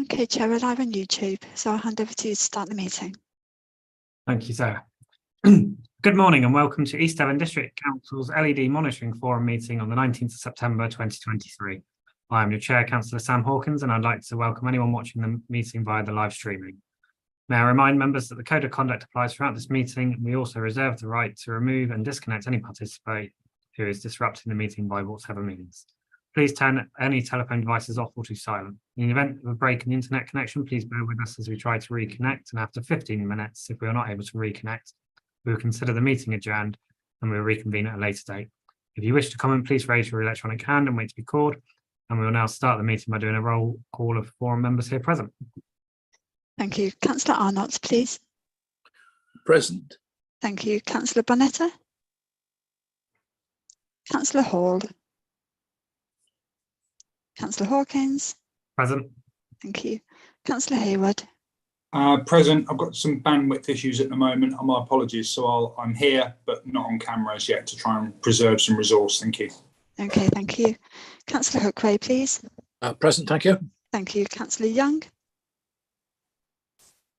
Okay, Chair, we're live on YouTube, so I'll hand over to you to start the meeting. Thank you, Sarah. Good morning and welcome to East Devon District Council's LED Monitoring Forum meeting on the 19th of September 2023. I am your Chair, Councillor Sam Hawkins, and I'd like to welcome anyone watching the meeting via the live streaming. May I remind members that the Code of Conduct applies throughout this meeting. We also reserve the right to remove and disconnect any participant who is disrupting the meeting by whatever means. Please turn any telephone devices off or to silent. In the event of a break in the internet connection, please bear with us as we try to reconnect, and after 15 minutes, if we are not able to reconnect, we will consider the meeting adjourned and we will reconvene at a later date. If you wish to comment, please raise your electronic hand and wait to be called. And we will now start the meeting by doing a roll call of forum members here present. Thank you. Councillor Arnott, please. Present. Thank you. Councillor Bonetta. Councillor Hall. Councillor Hawkins. Present. Thank you. Councillor Hayward. Present. I've got some bandwidth issues at the moment. My apologies. So I'm here, but not on camera as yet to try and preserve some resource. Thank you. Okay, thank you. Councillor Hookway, please. Present, thank you. Thank you. Councillor Young.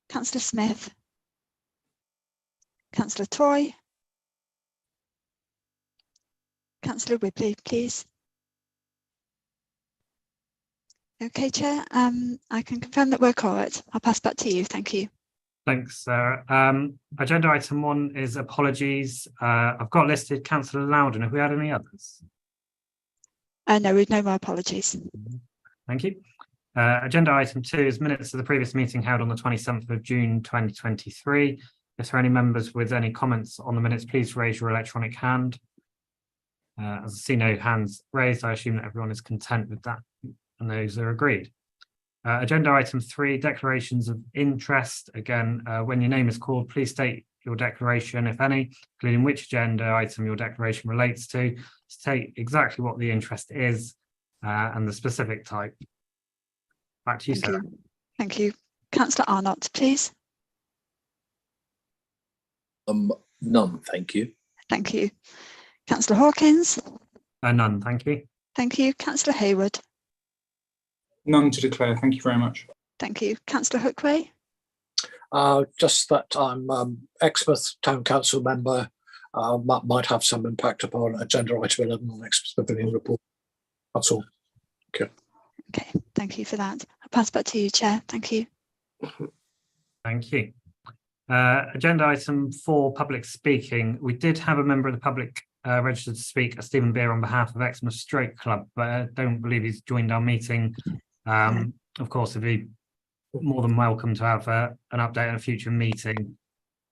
Councillor Smith. Councillor Toy. Councillor Whibley, please. Okay, Chair, I can confirm that we're correct. I'll pass back to you. Thank you. Thanks, Sarah. Agenda item 1 is apologies. I've got listed Councillor Loudon. Have we had any others? No, we've no more apologies. Thank you. Agenda item 2 is minutes of the previous meeting held on the 27th of June 2023. If there are any members with any comments on the minutes, please raise your electronic hand. As I see no hands raised, I assume that everyone is content with that and those are agreed. Agenda item 3, declarations of interest. Again, when your name is called, please state your declaration, if any, including which agenda item your declaration relates to. State exactly what the interest is and the specific type. Back to you, Sarah. Thank you. Councillor Arnott, please. None, thank you. Thank you. Councillor Hawkins. None, thank you. Thank you. Councillor Hayward. None to declare. Thank you very much. Thank you. Councillor Hookway. Just that I'm Exmouth Town Council member. That might have some impact upon agenda item 11 on Exmouth Pavilion report. That's all. Okay. Okay, thank you for that. I'll pass back to you, Chair. Thank you. Thank you. Agenda item 4, public speaking. We did have a member of the public registered to speak, Stephen Beer, on behalf of Exmouth Stroke Club, but I don't believe he's joined our meeting. Of course, he'd be more than welcome to have an update on a future meeting.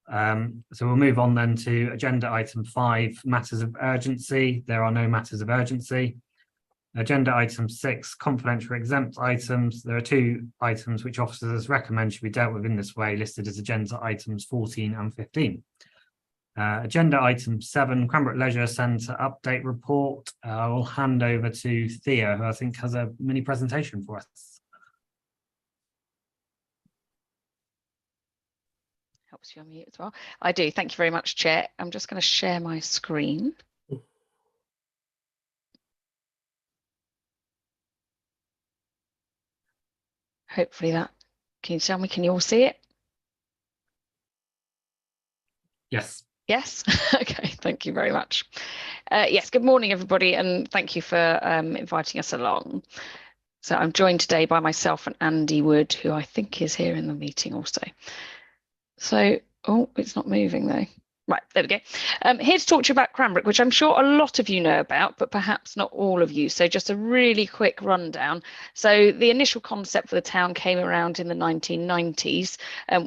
So we'll move on then to agenda item 5, matters of urgency. There are no matters of urgency. Agenda item 6, confidential exempt items. There are 2 items which officers recommend should be dealt with in this way, listed as agenda items 14 and 15. Agenda item 7, Cranbrook Leisure Centre update report. I will hand over to Thea, who I think has a mini presentation for us. Helps you unmute as well. I do. Thank you very much, Chair. I'm just going to share my screen. Hopefully that, can you tell me, can you all see it? Yes. Yes. Okay. Thank you very much. Yes. Good morning, everybody, and thank you for inviting us along. So I'm joined today by myself and Andy Wood, who I think is here in the meeting also. So, oh, it's not moving though. Right, there we go. Here to talk to you about Cranbrook, which I'm sure a lot of you know about, but perhaps not all of you. So just a really quick rundown. So the initial concept for the town came around in the 1990s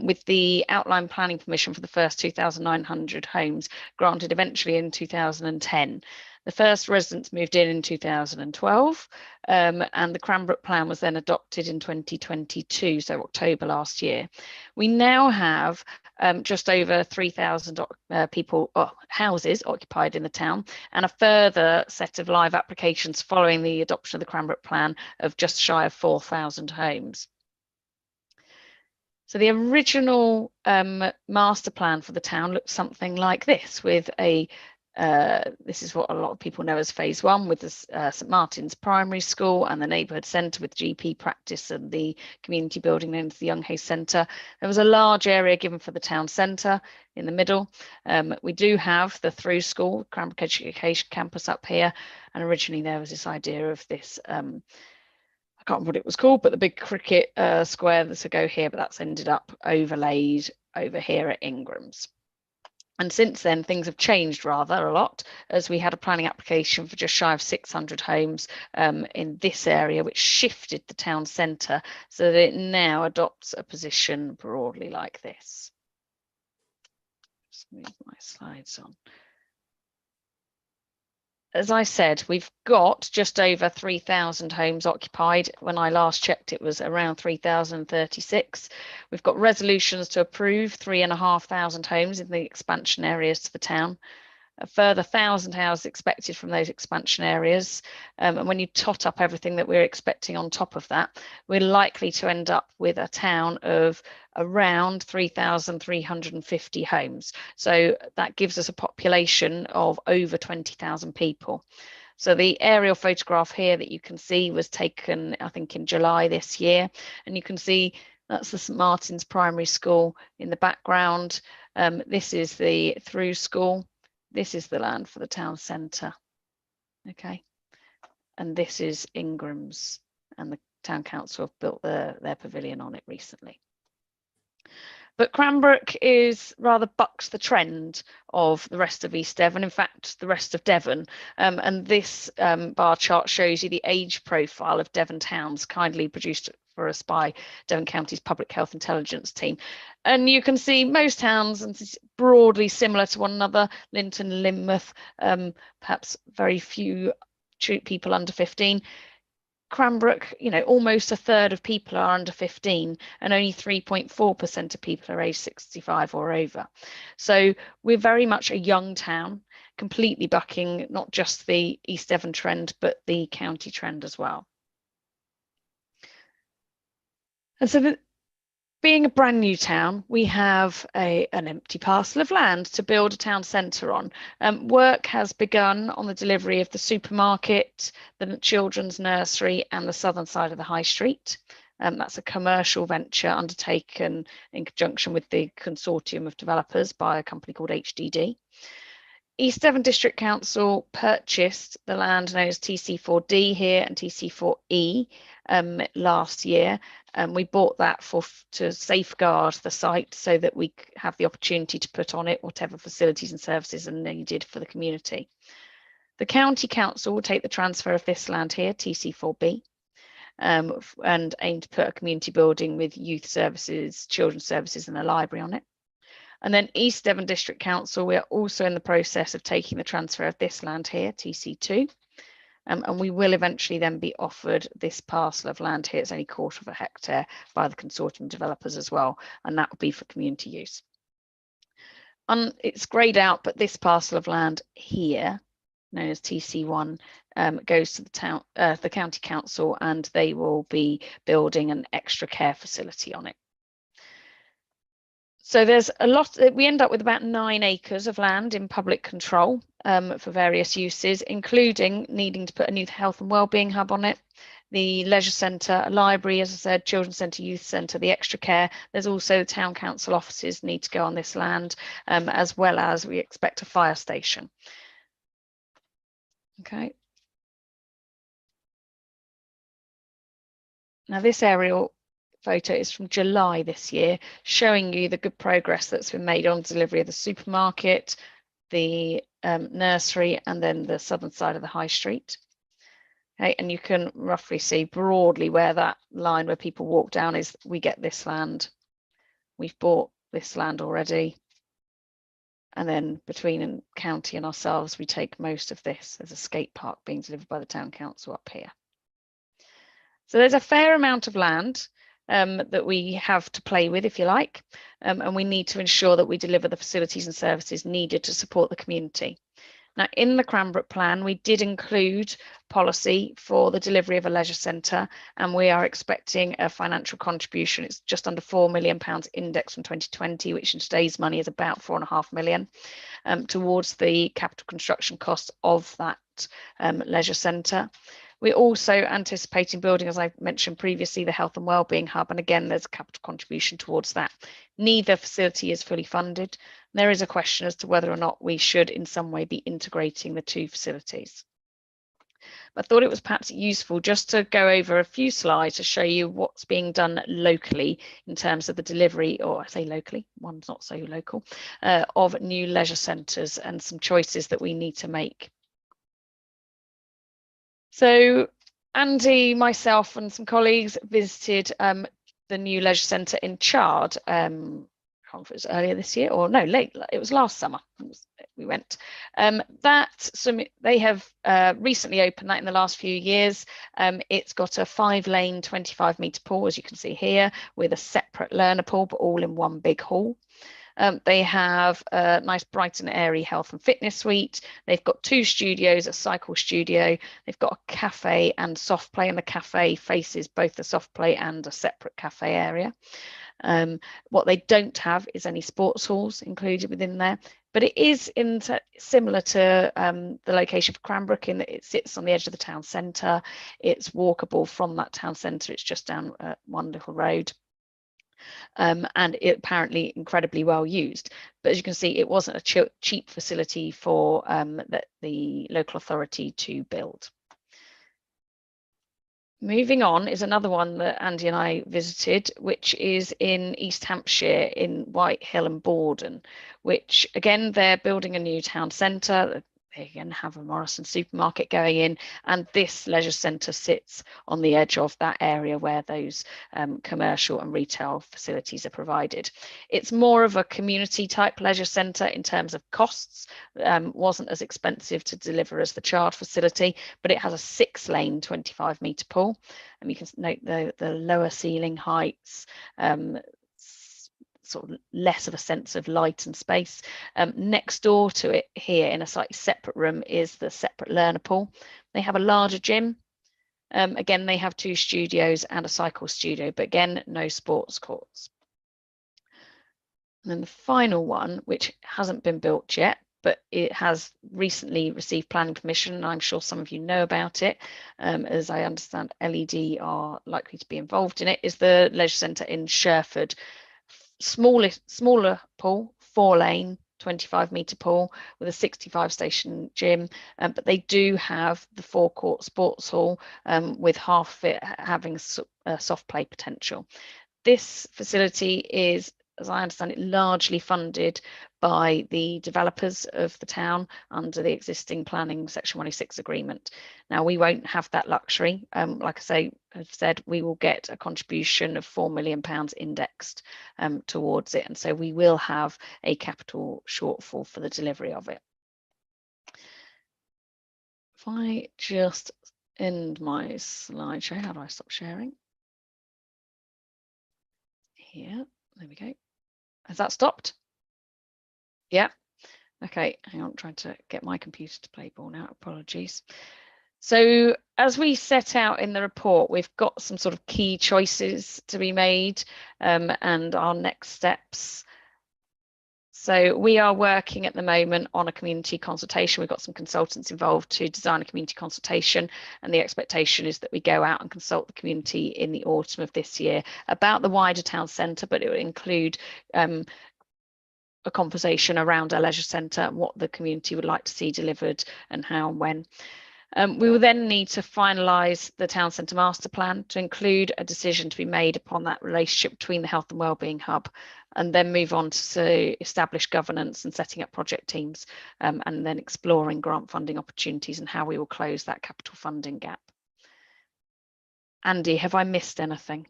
with the outline planning permission for the first 2,900 homes granted eventually in 2010. The first residents moved in 2012, and the Cranbrook plan was then adopted in 2022, so October last year. We now have just over 3,000 people or houses occupied in the town, and a further set of live applications following the adoption of the Cranbrook plan of just shy of 4,000 homes. So the original master plan for the town looked something like this, with a This is what a lot of people know as phase 1, with the St Martin's Primary School and the neighbourhood centre with GP practice and the community building known as the Young Hayes Centre. There was a large area given for the town centre in the middle. We do have the Through School, Cranbrook Education Campus up here, and originally there was this idea of this, I can't remember what it was called, but the big cricket square that's a go here, but that's ended up overlaid over here at Ingram's. And since then, things have changed rather a lot, as we had a planning application for just shy of 600 homes in this area, which shifted the town centre so that it now adopts a position broadly like this. Just move my slides on. As I said, we've got just over 3,000 homes occupied. When I last checked, it was around 3,036. We've got resolutions to approve 3,500 homes in the expansion areas to the town. A further 1,000 houses expected from those expansion areas. And when you tot up everything that we're expecting on top of that, we're likely to end up with a town of around 3,350 homes. So that gives us a population of over 20,000 people. So the aerial photograph here that you can see was taken, I think, in July this year. And you can see that's the St Martin's Primary School in the background. This is the Through School. This is the land for the town centre, okay, and this is Ingram's, and the town council have built their pavilion on it recently. But Cranbrook is rather bucks the trend of the rest of East Devon, in fact, the rest of Devon. And this bar chart shows you the age profile of Devon towns, kindly produced for us by Devon County's Public Health Intelligence team. And you can see most towns and broadly similar to one another. Linton, Lynmouth, perhaps very few people under 15. Cranbrook, you know, almost a third of people are under 15 and only 3.4% of people are aged 65 or over. So we're very much a young town, completely bucking not just the East Devon trend, but the county trend as well. And so being a brand new town, we have an empty parcel of land to build a town centre on. Work has begun on the delivery of the supermarket, the children's nursery and the southern side of the high street. That's a commercial venture undertaken in conjunction with the consortium of developers by a company called HDD. East Devon District Council purchased the land known as TC4D here and TC4E last year. We bought that to safeguard the site so that we have the opportunity to put on it whatever facilities and services are needed for the community. The County Council will take the transfer of this land here, TC4B, and aim to put a community building with youth services, children's services and a library on it. And then East Devon District Council, we are also in the process of taking the transfer of this land here, TC2. And we will eventually then be offered this parcel of land here. It's only 1/4 hectare by the consortium developers as well. And that will be for community use. It's greyed out, but this parcel of land here, known as TC1, goes to the County Council, and they will be building an extra care facility on it. So there's a lot, we end up with about 9 acres of land in public control for various uses, including needing to put a new health and wellbeing hub on it, the leisure centre, a library, as I said, children's centre, youth centre, the extra care. There's also town council offices need to go on this land, as well as we expect a fire station. Okay. Now this aerial photo is from July this year, showing you the good progress that's been made on delivery of the supermarket, the nursery, and then the southern side of the high street. Okay, and you can roughly see broadly where that line where people walk down is. We get this land. We've bought this land already. And then between county and ourselves, we take most of this. There's a skate park being delivered by the town council up here. So there's a fair amount of land that we have to play with, if you like, and we need to ensure that we deliver the facilities and services needed to support the community. Now, in the Cranbrook plan, we did include policy for the delivery of a leisure centre, and we are expecting a financial contribution. It's just under £4 million index from 2020, which in today's money is about £4.5 million, towards the capital construction costs of that leisure centre. We're also anticipating building, as I mentioned previously, the health and wellbeing hub, and again, there's a capital contribution towards that. Neither facility is fully funded. There is a question as to whether or not we should in some way be integrating the two facilities. But I thought it was perhaps useful just to go over a few slides to show you what's being done locally in terms of the delivery, or I say locally, one's not so local, of new leisure centres and some choices that we need to make. So Andy, myself and some colleagues visited the new leisure centre in Chard. I can't remember if it was earlier this year or no, late. It was last summer. We went. They have recently opened that in the last few years. It's got a 5-lane, 25-metre pool, as you can see here, with a separate learner pool, but all in one big hall. They have a nice bright and airy health and fitness suite. They've got 2 studios, a cycle studio. They've got a cafe and soft play, and the cafe faces both the soft play and a separate cafe area. What they don't have is any sports halls included within there, but it is similar to the location for Cranbrook in that it sits on the edge of the town centre. It's walkable from that town centre. It's just down one little road. And it apparently incredibly well used. But as you can see, it wasn't a cheap facility for the local authority to build. Moving on is another one that Andy and I visited, which is in East Hampshire in Whitehill and Borden, which again, they're building a new town centre. They again have a Morrison supermarket going in, and this leisure centre sits on the edge of that area where those commercial and retail facilities are provided. It's more of a community type leisure centre in terms of costs. Wasn't as expensive to deliver as the Chard facility, but it has a 6-lane 25-metre pool, and you can note the lower ceiling heights, sort of less of a sense of light and space. Next door to it here in a slightly separate room is the separate learner pool. They have a larger gym. Again, they have 2 studios and a cycle studio, but again, no sports courts. And then the final one, which hasn't been built yet, but it has recently received planning permission, and I'm sure some of you know about it, as I understand LED are likely to be involved in it, is the leisure centre in Sherford. Smaller pool, 4-lane, 25-metre pool with a 65-station gym, but they do have the 4-court sports hall with half of it having soft play potential. This facility is, as I understand it, largely funded by the developers of the town under the existing planning Section 106 agreement. Now, we won't have that luxury. Like I've said, we will get a contribution of £4 million indexed towards it. And so we will have a capital shortfall for the delivery of it. If I just end my slideshow, how do I stop sharing? Here, there we go. Has that stopped? Yeah. Okay, hang on, I'm trying to get my computer to play ball now. Apologies. So as we set out in the report, we've got some sort of key choices to be made and our next steps. So we are working at the moment on a community consultation. We've got some consultants involved to design a community consultation, and the expectation is that we go out and consult the community in the autumn of this year about the wider town centre, but it will include a conversation around our leisure centre and what the community would like to see delivered and how and when. We will then need to finalise the town centre master plan to include a decision to be made upon that relationship between the health and wellbeing hub, and then move on to establish governance and setting up project teams, and then exploring grant funding opportunities and how we will close that capital funding gap. Andy, have I missed anything?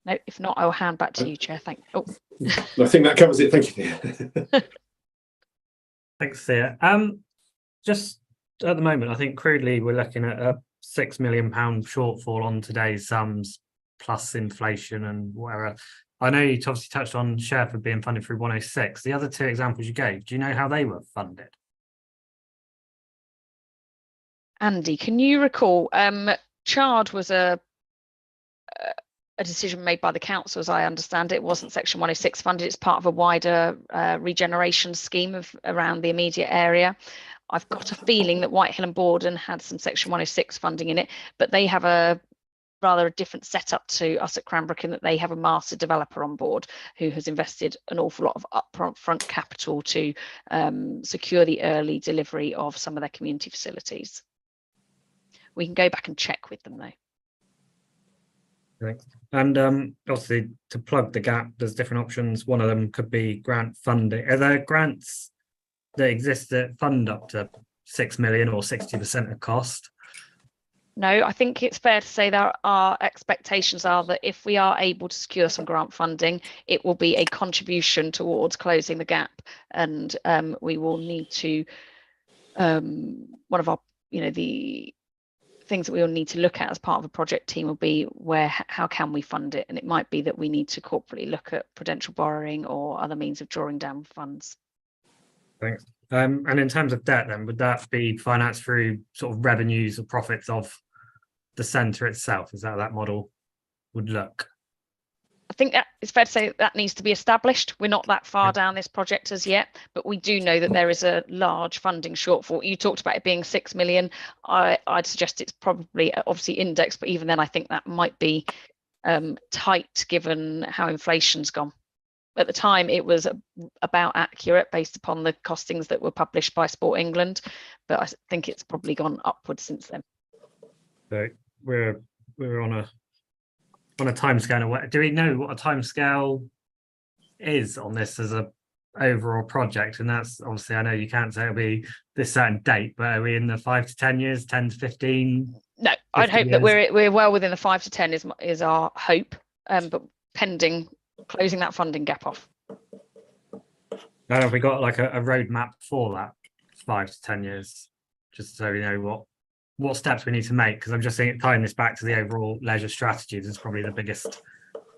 No, if not, I'll hand back to you, Chair. Thank you. I think that covers it. Thank you. Thanks, Thea. Just at the moment, I think crudely we're looking at a £6 million shortfall on today's sums plus inflation and whatever. I know you obviously touched on Sherford being funded through 106. The other two examples you gave, do you know how they were funded? Andy, can you recall? Chard was a decision made by the council, as I understand it. It wasn't Section 106 funded. It's part of a wider regeneration scheme around the immediate area. I've got a feeling that Whitehill and Borden had some Section 106 funding in it, but they have a different setup to us at Cranbrook in that they have a master developer on board who has invested an awful lot of upfront capital to secure the early delivery of some of their community facilities. We can go back and check with them though. Thanks. And obviously, to plug the gap, there's different options. One of them could be grant funding. Are there grants that exist that fund up to 6 million or 60% of cost? No, I think it's fair to say that our expectations are that if we are able to secure some grant funding, it will be a contribution towards closing the gap, and we will need to one of our, the things that we will need to look at as part of a project team will be how can we fund it, and it might be that we need to corporately look at prudential borrowing or other means of drawing down funds. Thanks. And in terms of debt, then would that be financed through sort of revenues or profits of the centre itself? Is that how that model would look? I think that it's fair to say that needs to be established. We're not that far down this project as yet, but we do know that there is a large funding shortfall. You talked about it being 6 million. I'd suggest it's probably obviously indexed, but even then I think that might be tight given how inflation's gone. At the time, it was about accurate based upon the costings that were published by Sport England, but I think it's probably gone upwards since then. So we're on a timescale. Do we know what a timescale is on this as a overall project? And that's obviously, I know you can't say it'll be this certain date, but are we in the 5 to 10 years, 10 to 15? No, I'd hope that we're well within the 5 to 10 is our hope, but pending closing that funding gap off. Now, have we got like a roadmap for that 5 to 10 years, just so we know what steps we need to make? Because I'm just tying this back to the overall leisure strategy. This is probably the biggest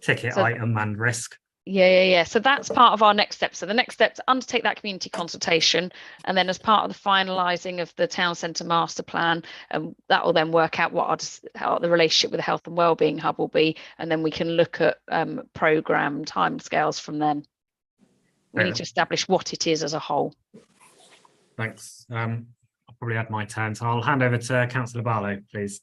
ticket item and risk. Yeah. So that's part of our next step. So the next step is to undertake that community consultation, and then as part of the finalising of the town centre master plan, that will then work out how the relationship with the health and wellbeing hub will be, and then we can look at programme timescales from then. We need to establish what it is as a whole. Thanks. I'll probably had my turn, so I'll hand over to Councillor Barlow, please.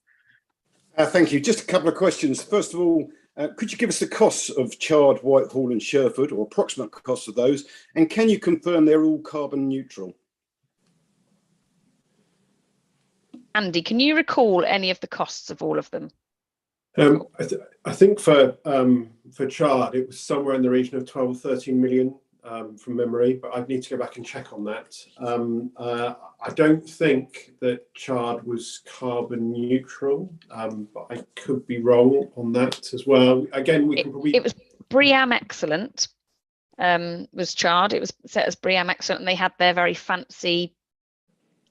Thank you. Just a couple of questions. First of all, could you give us the costs of Chard, Whitehall and Sherford, or approximate costs of those? And can you confirm they're all carbon neutral? Andy, can you recall any of the costs of all of them? I think for Chard, it was somewhere in the region of 12 or 13 million from memory, but I'd need to go back and check on that. I don't think that Chard was carbon neutral, but I could be wrong on that as well. Again, we can probably... It was BREEAM Excellent, was Chard. It was set as BREEAM Excellent, and they had their very fancy,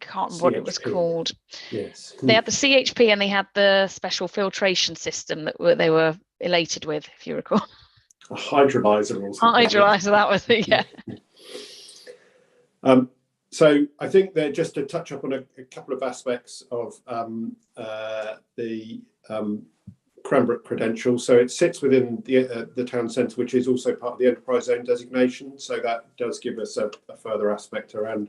can't remember what it was called. Yes. They had the CHP and they had the special filtration system that they were elated with, if you recall. A hydrolyzer or something. Hydrolyzer, that was it, yeah. So I think they're just to touch up on a couple of aspects of the Cranbrook credential. So it sits within the town centre, which is also part of the enterprise zone designation. So that does give us a further aspect around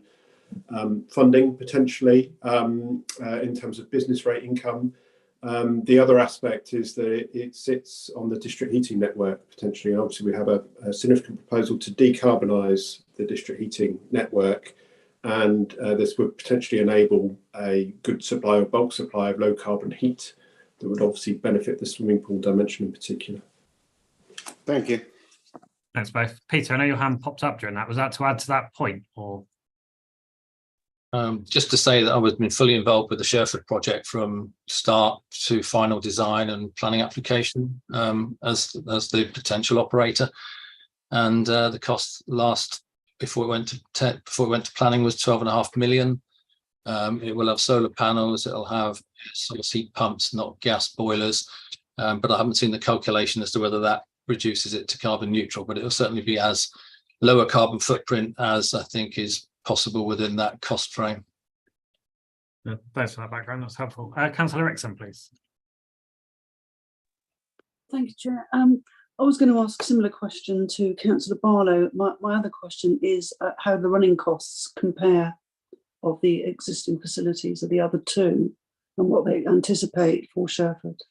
funding potentially in terms of business rate income. The other aspect is that it sits on the district heating network potentially. Obviously, we have a significant proposal to decarbonise the district heating network, and this would potentially enable a good supply or bulk supply of low carbon heat that would obviously benefit the swimming pool dimension in particular. Thank you. Thanks both. Peter, I know your hand popped up during that. Was that to add to that point, or? Just to say that I've been fully involved with the Sherford project from start to final design and planning application as the potential operator, and the cost before it went to planning was 12.5 million. It will have solar panels. It'll have source heat pumps, not gas boilers, but I haven't seen the calculation as to whether that reduces it to carbon neutral, but it will certainly be as lower carbon footprint as I think is possible within that cost frame. Thanks for that background. That's helpful. Councillor Exon, please. Thank you, Chair. I was going to ask a similar question to Councillor Barlow. My other question is how the running costs compare of the existing facilities of the other two and what they anticipate for Sherford.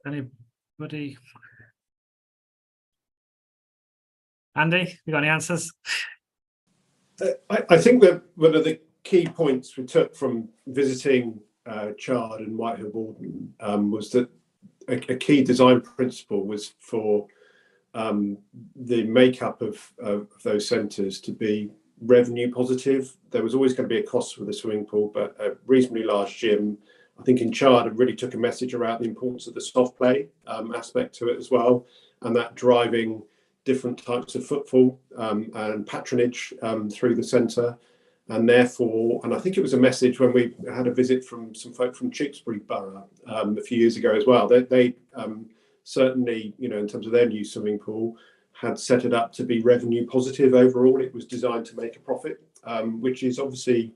Anybody? Andy, you got any answers? I think that one of the key points we took from visiting Chard and Whitehill Borden was that a key design principle was for the makeup of those centres to be revenue positive. There was always going to be a cost for the swimming pool, but a reasonably large gym. I think in Chard it really took a message around the importance of the soft play aspect to it as well, and that driving different types of footfall and patronage through the centre. And therefore, and I think it was a message when we had a visit from some folk from Tewkesbury Borough a few years ago as well. They certainly, you know, in terms of their new swimming pool, had set it up to be revenue positive overall. It was designed to make a profit, which is obviously,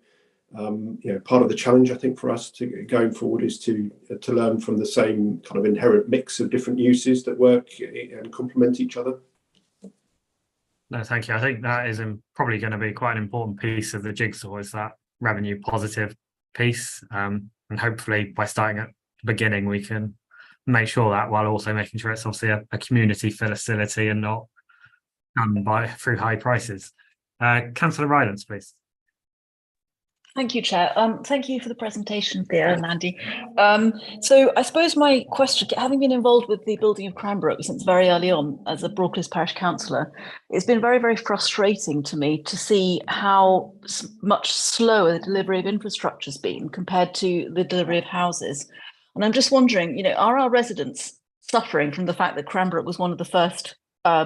you know, part of the challenge I think for us to going forward is to learn from the same kind of inherent mix of different uses that work and complement each other. No, thank you. I think that is probably going to be quite an important piece of the jigsaw, is that revenue positive piece. And hopefully by starting at the beginning, we can make sure that, while also making sure it's obviously a community facility and not done through high prices. Councillor Rylance, please. Thank you, Chair. Thank you for the presentation, Theo and Andy. So I suppose my question, having been involved with the building of Cranbrook since very early on as a Broadcliffe Parish Councillor, it's been very, very frustrating to me to see how much slower the delivery of infrastructure has been compared to the delivery of houses. And I'm just wondering, you know, are our residents suffering from the fact that Cranbrook was one of the first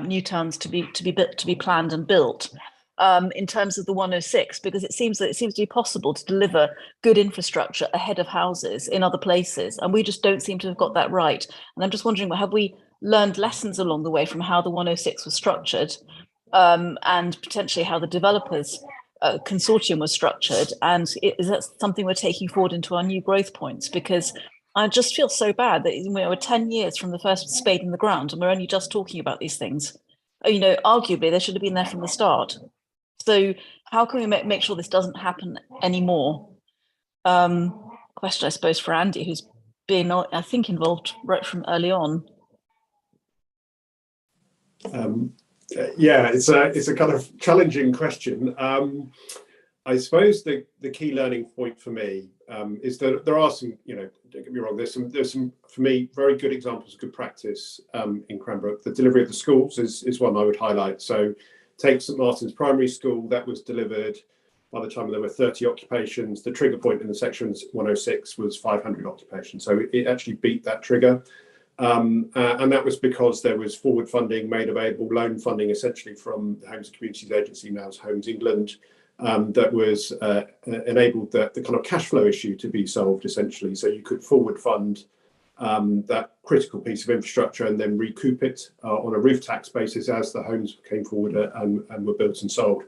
new towns to be planned and built? In terms of the 106, because it seems to be possible to deliver good infrastructure ahead of houses in other places, and we just don't seem to have got that right. And I'm just wondering, have we learned lessons along the way from how the 106 was structured, and potentially how the developers consortium was structured, and is that something we're taking forward into our new growth points? Because I just feel so bad that we're 10 years from the first spade in the ground and we're only just talking about these things. You know, arguably they should have been there from the start. So how can we make sure this doesn't happen anymore? Question, I suppose, for Andy, who's been, I think, involved right from early on. Yeah, it's a kind of challenging question. I suppose the key learning point for me is that there are some, you know, don't get me wrong, there's some for me very good examples of good practice in Cranbrook. The delivery of the schools is one I would highlight. So take St Martin's Primary School, that was delivered by the time there were 30 occupations. The trigger point in the sections 106 was 500 occupations. So it actually beat that trigger. And that was because there was forward funding made available, loan funding essentially from the Homes and Communities Agency, now as Homes England, that was enabled the kind of cash flow issue to be solved essentially. So you could forward fund that critical piece of infrastructure and then recoup it on a roof tax basis as the homes came forward and were built and sold.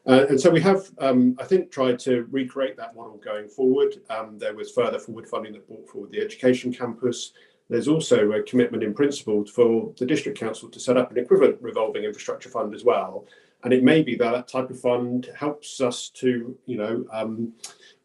And so we have, I think, tried to recreate that model going forward. There was further forward funding that brought forward the education campus. There's also a commitment in principle for the district council to set up an equivalent revolving infrastructure fund as well. And it may be that that type of fund helps us to, you know,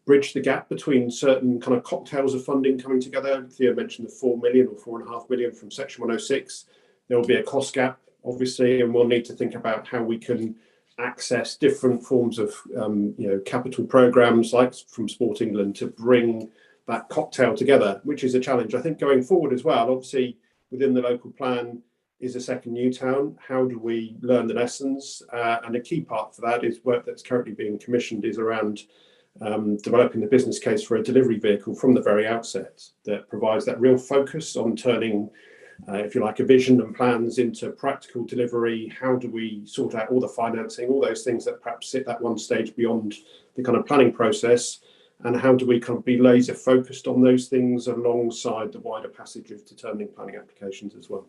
bridge the gap between certain kind of cocktails of funding coming together. Theo mentioned the 4 million or 4.5 million from Section 106. There will be a cost gap, obviously, and we'll need to think about how we can access different forms of, you know, capital programs like from Sport England to bring that cocktail together, which is a challenge. I think going forward as well, obviously within the local plan is a second new town. How do we learn the lessons? And a key part for that is work that's currently being commissioned is around developing the business case for a delivery vehicle from the very outset that provides that real focus on turning, if you like, a vision and plans into practical delivery. How do we sort out all the financing, all those things that perhaps sit that one stage beyond the kind of planning process? and how do we kind of be laser focused on those things alongside the wider passage of determining planning applications as well.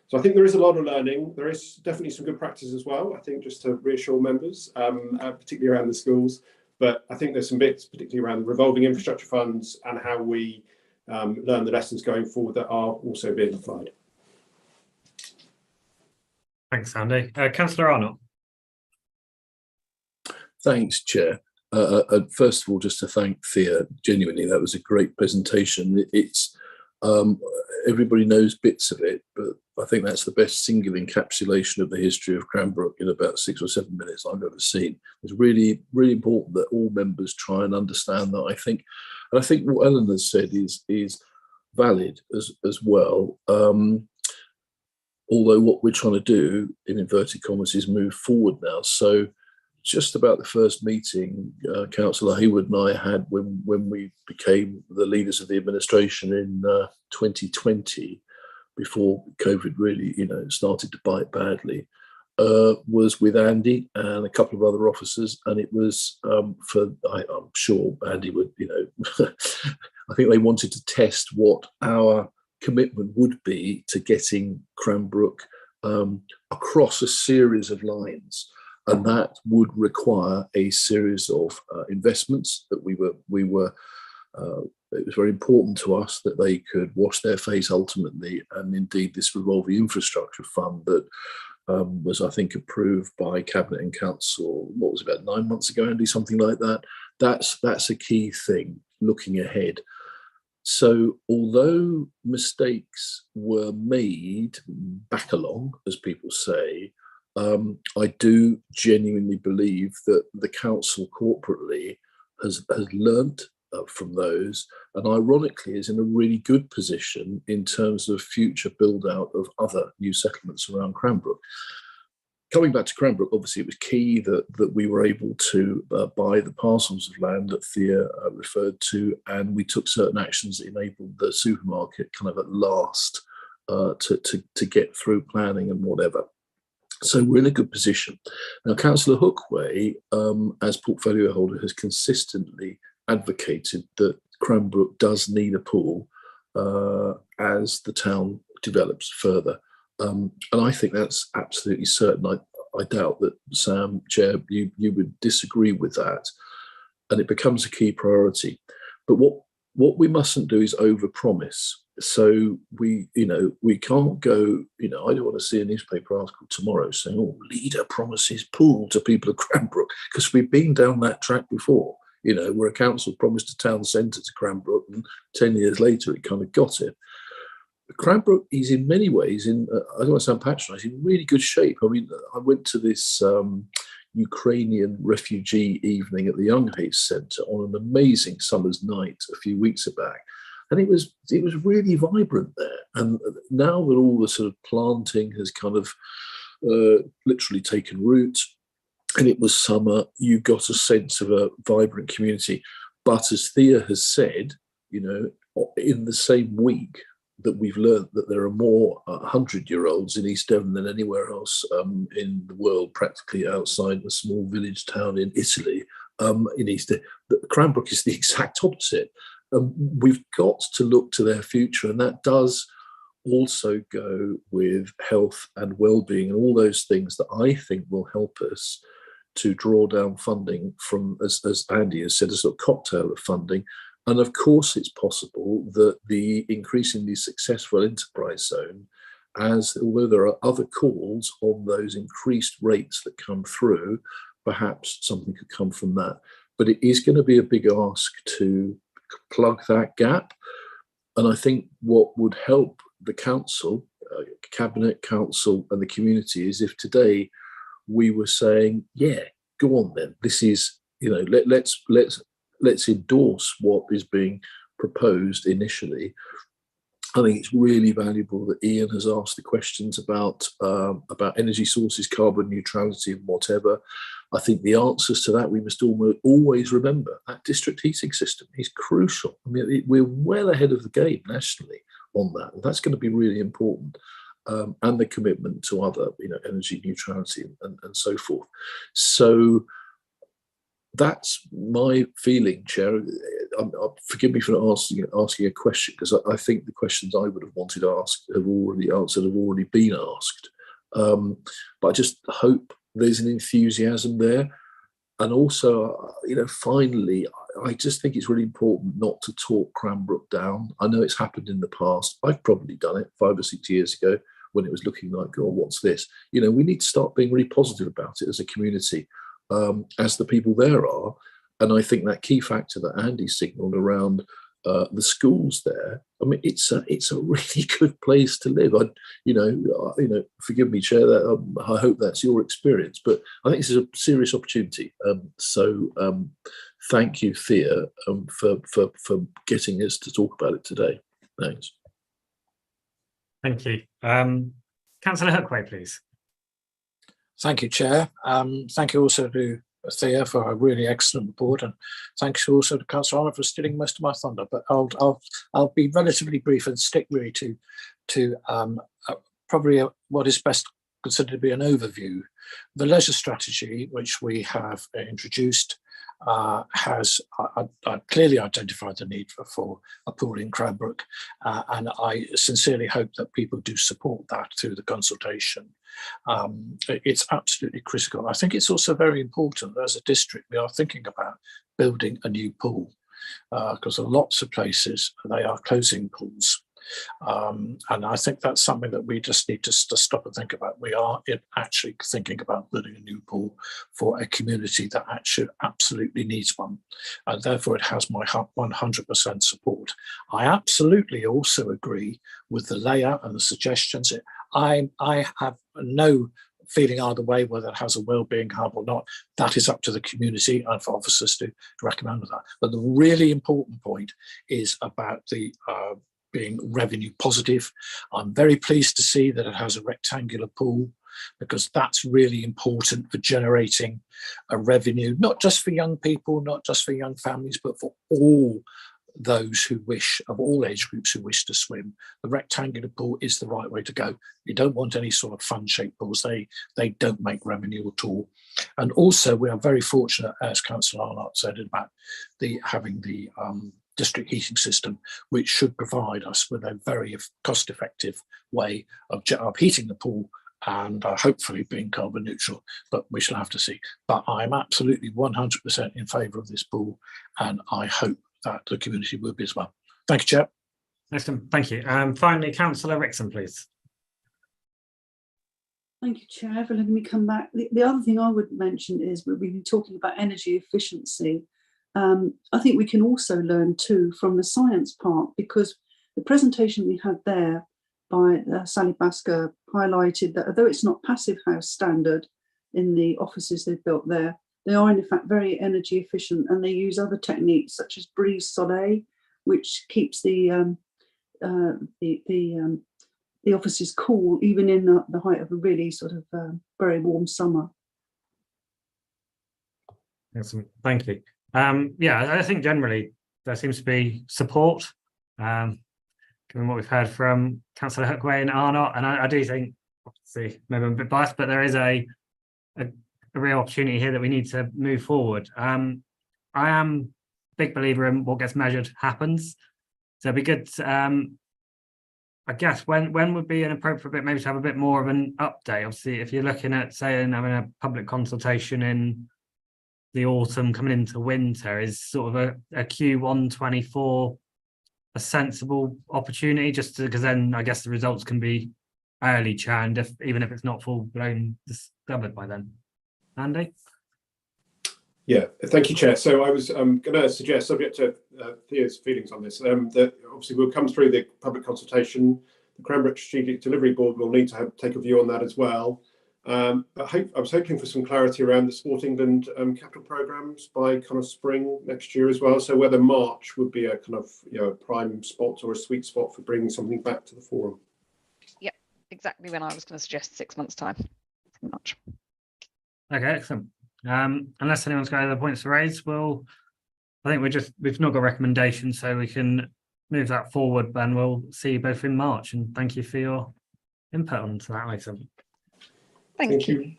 So I think there is a lot of learning. There is definitely some good practice as well, I think, just to reassure members, particularly around the schools. But I think there's some bits, particularly around revolving infrastructure funds and how we learn the lessons going forward that are also being applied. Thanks, Andy. Councillor Arnott. Thanks, Chair. First of all, just to thank Thea, genuinely, that was a great presentation. It's everybody knows bits of it, but I think that's the best single encapsulation of the history of Cranbrook in about 6 or 7 minutes I've ever seen. It's really, really important that all members try and understand that. I think what Ellen has said is valid as well. Although what we're trying to do, in inverted commas, is move forward now. So just about the first meeting Councillor Hayward and I had when we became the leaders of the administration in 2020, before COVID really, started to bite badly, was with Andy and a couple of other officers, and it was I'm sure Andy would, I think they wanted to test what our commitment would be to getting Cranbrook across a series of lines. And that would require a series of investments that we were. It was very important to us that they could wash their face ultimately, and indeed this revolving infrastructure fund that was, I think, approved by Cabinet and Council. What was it, about 9 months ago, Andy? Something like that. That's a key thing looking ahead. So although mistakes were made back along, as people say, I do genuinely believe that the council corporately has learnt from those, and ironically is in a really good position in terms of future build out of other new settlements around Cranbrook. Coming back to Cranbrook, obviously it was key that we were able to buy the parcels of land that Thea referred to, and we took certain actions that enabled the supermarket kind of at last to get through planning and whatever. So we're in a good position. Now, Councillor Hookway, as portfolio holder, has consistently advocated that Cranbrook does need a pool as the town develops further. And I think that's absolutely certain. I doubt that, Sam, Chair, you would disagree with that. And it becomes a key priority. But what we mustn't do is overpromise. So we can't go, I don't want to see a newspaper article tomorrow saying, oh, leader promises pool to people of Cranbrook, because we've been down that track before, where a council promised a town centre to Cranbrook and 10 years later it kind of got it. Cranbrook is in many ways I don't want to sound patronising, in really good shape. I mean, I went to this Ukrainian refugee evening at the Young Hayes Centre on an amazing summer's night a few weeks back. And it was really vibrant there. And now that all the sort of planting has kind of literally taken root, and it was summer, you got a sense of a vibrant community. But as Thea has said, in the same week that we've learned that there are more 100-year-olds in East Devon than anywhere else in the world, practically outside a small village town in Italy, in East Devon. Cranbrook is the exact opposite. We've got to look to their future, and that does also go with health and well-being and all those things that I think will help us to draw down funding from, as Andy has said, a sort of cocktail of funding. And of course, it's possible that the increasingly successful enterprise zone, although there are other calls on those increased rates that come through, perhaps something could come from that. But it is going to be a big ask to plug that gap. And I think what would help the council, Cabinet, Council and the community is if today we were saying, yeah, go on then. This is, let's endorse what is being proposed initially. I think it's really valuable that Ian has asked the questions about energy sources, carbon neutrality and whatever. I think the answers to that we must always remember. That district heating system is crucial. I mean, we're well ahead of the game nationally on that. And that's going to be really important. And the commitment to other, energy neutrality and so forth. So that's my feeling, Chair. Forgive me for not asking a question, because I think the questions I would have wanted asked have already answered, have already been asked. But I just hope there's an enthusiasm there. And also, finally, I just think it's really important not to talk Cranbrook down. I know it's happened in the past. I've probably done it 5 or 6 years ago when it was looking like, oh, what's this? We need to start being really positive about it as a community, as the people there are. And I think that key factor that Andy signalled around the schools there, I mean, it's a really good place to live. Forgive me, Chair, I hope that's your experience, but I think this is a serious opportunity. So thank you, Thea, for getting us to talk about it today. Thanks. Thank you. Councillor Hookway, please. Thank you, Chair. Thank you also to Thea for a really excellent report, and thanks also to Councillor Arnott for stealing most of my thunder. But I'll be relatively brief and stick really to probably what is best considered to be an overview. The leisure strategy, which we have introduced, has clearly identified the need for a pool in Cranbrook, and I sincerely hope that people do support that through the consultation. It's absolutely critical. I think it's also very important that as a district we are thinking about building a new pool, because lots of places they are closing pools. And I think that's something that we just need to stop and think about. We are actually thinking about building a new pool for a community that actually absolutely needs one, and therefore it has my 100% support. I absolutely also agree with the layout and the suggestions. I have no feeling either way whether it has a wellbeing hub or not. That is up to the community and for officers to recommend that. But the really important point is about the being revenue positive. I'm very pleased to see that it has a rectangular pool, because that's really important for generating a revenue, not just for young people, not just for young families, but for all those who wish, of all age groups who wish to swim. The rectangular pool is the right way to go. You don't want any sort of fun-shaped pools. They don't make revenue at all. And also we are very fortunate, as Councillor Arnott said, about having the district heating system, which should provide us with a very cost-effective way of heating the pool and hopefully being carbon neutral, but we shall have to see. But I'm absolutely 100% in favour of this pool, and I hope that the community will be as well. Thank you, Chair. Excellent, thank you. Finally, Councillor Rickson, please. Thank you, Chair, for letting me come back. The other thing I would mention is we've been talking about energy efficiency. I think we can also learn too from the science part, because the presentation we had there by Sally Basker highlighted that although it's not passive house standard in the offices they've built there, they are in fact very energy efficient, and they use other techniques such as brise soleil, which keeps the offices cool even in the height of a really sort of very warm summer. Excellent, thank you. Yeah, I think generally there seems to be support, given what we've heard from Councillor Hookway and Arnott, and I do think, obviously, maybe I'm a bit biased, but there is a real opportunity here that we need to move forward. I am a big believer in what gets measured happens, so it'd be good. I guess when would be an appropriate bit maybe to have a bit more of an update? Obviously, if you're looking at saying having a public consultation in the autumn coming into winter, is sort of a Q1 24 a sensible opportunity, just because then I guess the results can be early churned, even if it's not full blown discovered by then. Andy? Yeah, thank you, Chair. So I was going to suggest, subject to Thea's feelings on this, that obviously we'll come through the public consultation. The Cranbrook Strategic Delivery Board will need to take a view on that as well. But I was hoping for some clarity around the Sport England capital programmes by kind of spring next year as well. So whether March would be a kind of a prime spot or a sweet spot for bringing something back to the forum. Yeah, exactly when I was going to suggest 6 months' time. March. Okay, excellent. Unless anyone's got other points to raise, I think we've not got recommendations, so we can move that forward, and we'll see you both in March. And thank you for your input onto that item. Thank you.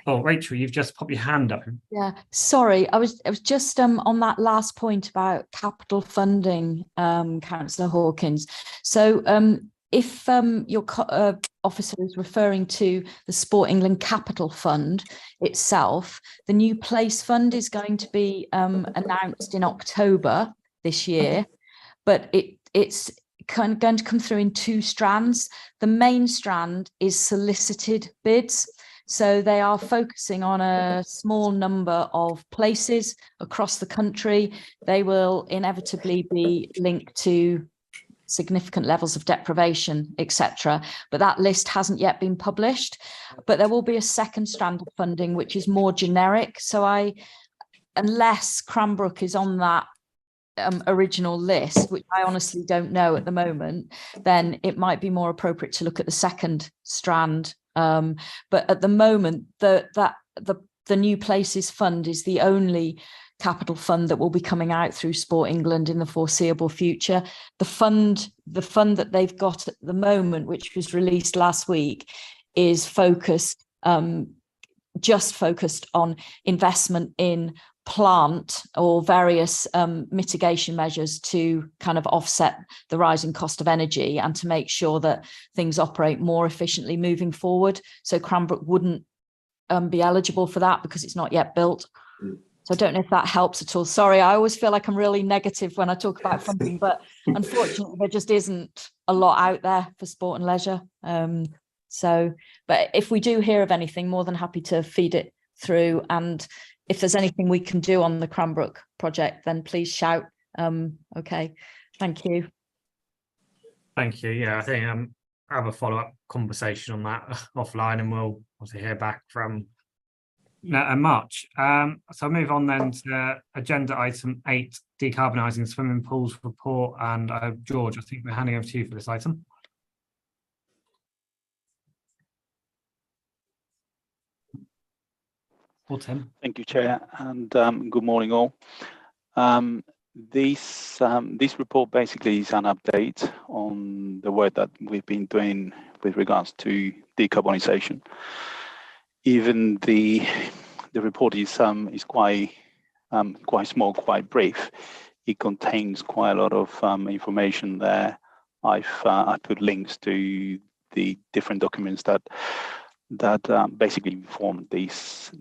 Oh, Rachel, you've just popped your hand up. Yeah, sorry, I was just on that last point about capital funding, Councillor Hawkins. So if your officer is referring to the Sport England Capital Fund itself, the new place fund is going to be announced in October this year, but it's going to come through in two strands. The main strand is solicited bids. So they are focusing on a small number of places across the country. They will inevitably be linked to significant levels of deprivation, etc. But that list hasn't yet been published. But there will be a second strand of funding, which is more generic. So unless Cranbrook is on that original list, which I honestly don't know at the moment, then it might be more appropriate to look at the second strand. But at the moment, the New Places Fund is the only capital fund that will be coming out through Sport England in the foreseeable future. The fund that they've got at the moment, which was released last week, is just focused on investment in plant or various mitigation measures to kind of offset the rising cost of energy and to make sure that things operate more efficiently moving forward. So Cranbrook wouldn't be eligible for that because it's not yet built. So I don't know if that helps at all. Sorry, I always feel like I'm really negative when I talk about funding, but unfortunately there just isn't a lot out there for sport and leisure. But if we do hear of anything, more than happy to feed it through. And if there's anything we can do on the Cranbrook project, then please shout. Okay, thank you. Thank you. Yeah, I think I'll have a follow-up conversation on that offline, and we'll obviously hear back from March. So I'll move on then to agenda item 8, decarbonising swimming pools report. And George, I think we're handing over to you for this item. Or Tim. Thank you, Chair, and good morning all. This report basically is an update on the work that we've been doing with regards to decarbonisation. Even the report is quite small, quite brief. It contains quite a lot of information there. I put links to the different documents that basically form this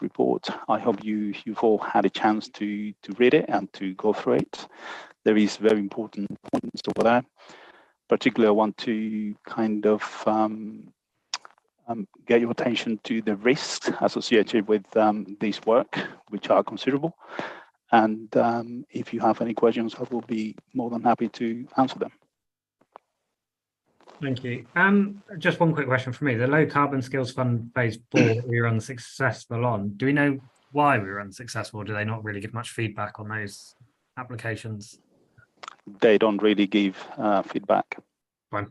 report. I hope you've all had a chance to read it and to go through it. There is very important points over there. Particularly, I want to kind of get your attention to the risks associated with this work, which are considerable. And if you have any questions, I will be more than happy to answer them. Thank you. Just one quick question for me. The Low Carbon Skills Fund phase 4 we were unsuccessful on. Do we know why we were unsuccessful? Or do they not really give much feedback on those applications? They don't really give feedback. Fine.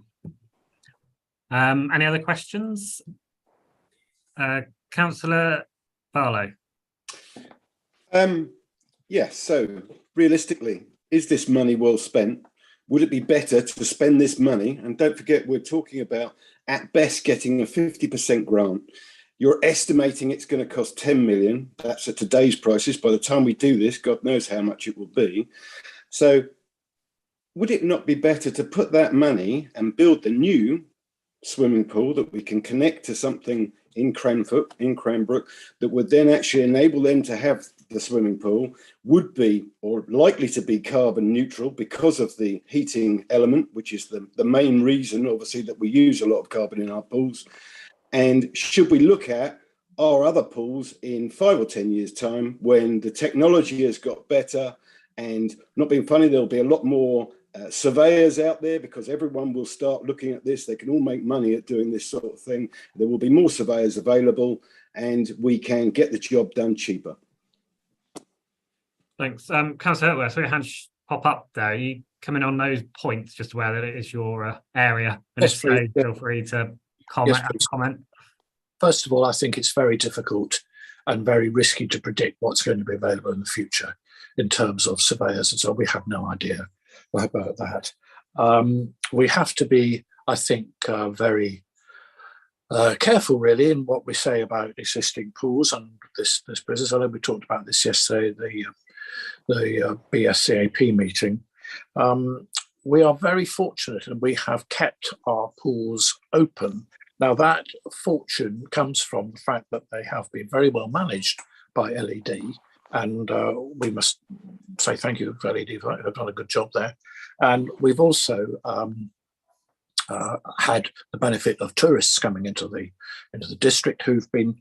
Any other questions? Councillor Barlow. Yes, so realistically, is this money well spent? Would it be better to spend this money? And don't forget, we're talking about, at best, getting a 50% grant. You're estimating it's going to cost 10 million. That's at today's prices. By the time we do this, God knows how much it will be. So would it not be better to put that money and build the new swimming pool that we can connect to something in Cranbrook, that would then actually enable them to have the swimming pool, would be or likely to be carbon neutral because of the heating element, which is the main reason, obviously, that we use a lot of carbon in our pools. And should we look at our other pools in 5 or 10 years' time, when the technology has got better, and not being funny, there'll be a lot more surveyors out there, because everyone will start looking at this. They can all make money at doing this sort of thing. There will be more surveyors available, and we can get the job done cheaper. Thanks. Councillor Hurtworth, so your hands pop up there. Are you coming on those points, just aware that it is your area? And Yes, if so, feel free to comment. Yes, first of all, I think it's very difficult and very risky to predict what's going to be available in the future in terms of surveyors, and so we have no idea about that. We have to be, I think, very careful really in what we say about existing pools and this business. I know we talked about this yesterday, the BSCAP meeting. We are very fortunate and we have kept our pools open. Now that fortune comes from the fact that they have been very well managed by LED, and we must say thank you to LED for have done a good job there. And we've also had the benefit of tourists coming into the district who've been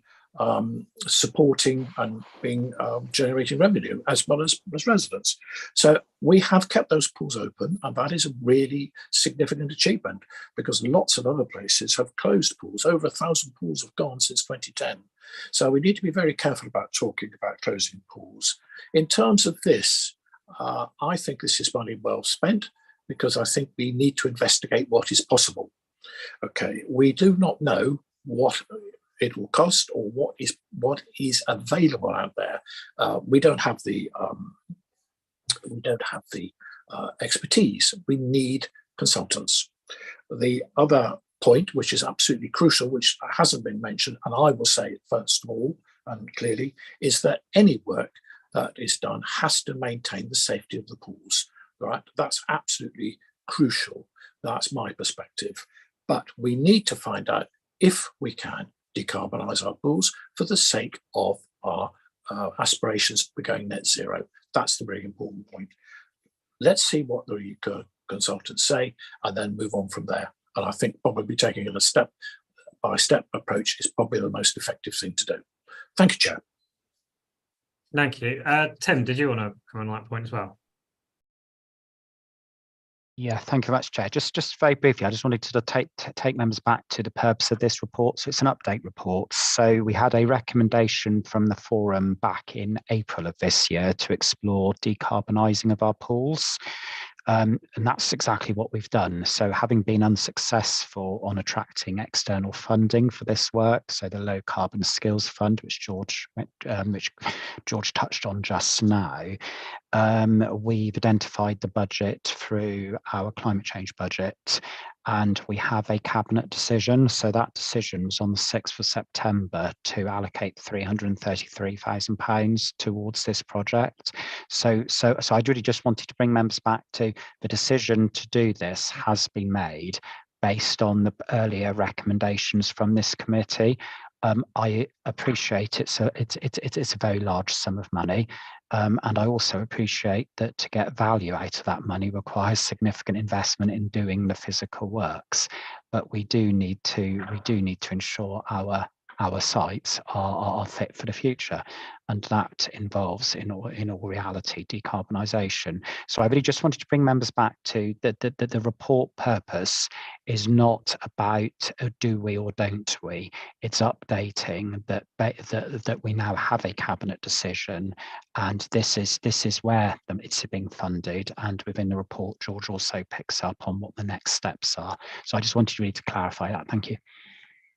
supporting and being generating revenue as well as residents. So we have kept those pools open, and that is a really significant achievement because lots of other places have closed pools. Over 1,000 pools have gone since 2010. So we need to be very careful about talking about closing pools. In terms of this, I think this is money well spent because I think we need to investigate what is possible. Okay, we do not know what it will cost or what is available out there. We don't have the expertise. We need consultants. The other point, which is absolutely crucial, which hasn't been mentioned, and I will say it first of all and clearly, is that any work that is done has to maintain the safety of the pools. Right? That's absolutely crucial. That's my perspective. But we need to find out if we can decarbonise our pools for the sake of our aspirations for going net zero. That's the really important point. Let's see what the consultants say and then move on from there. And I think probably taking it a step-by-step approach is probably the most effective thing to do. Thank you, Chair. Thank you. Tim, did you want to come on that point as well? Yeah, thank you very much, Chair. Just very briefly, I just wanted to take members back to the purpose of this report. So it's an update report. So we had a recommendation from the forum back in April of this year to explore decarbonising of our pools. And that's exactly what we've done. So having been unsuccessful on attracting external funding for this work, so the Low Carbon Skills Fund, which George touched on just now, we've identified the budget through our climate change budget, and we have a cabinet decision. So that decision was on the 6th of September to allocate £333,000 towards this project. So I really just wanted to bring members back to the decision to do this has been made based on the earlier recommendations from this committee. I appreciate it's a very large sum of money, and I also appreciate that to get value out of that money requires significant investment in doing the physical works. But we do need to ensure our sites are fit for the future, and that involves in all reality decarbonisation. So I really just wanted to bring members back to the report purpose is not about do we or don't we. It's updating that we now have a cabinet decision, and this is where it's being funded. And within the report, George also picks up on what the next steps are. So I just wanted really to clarify that. Thank you.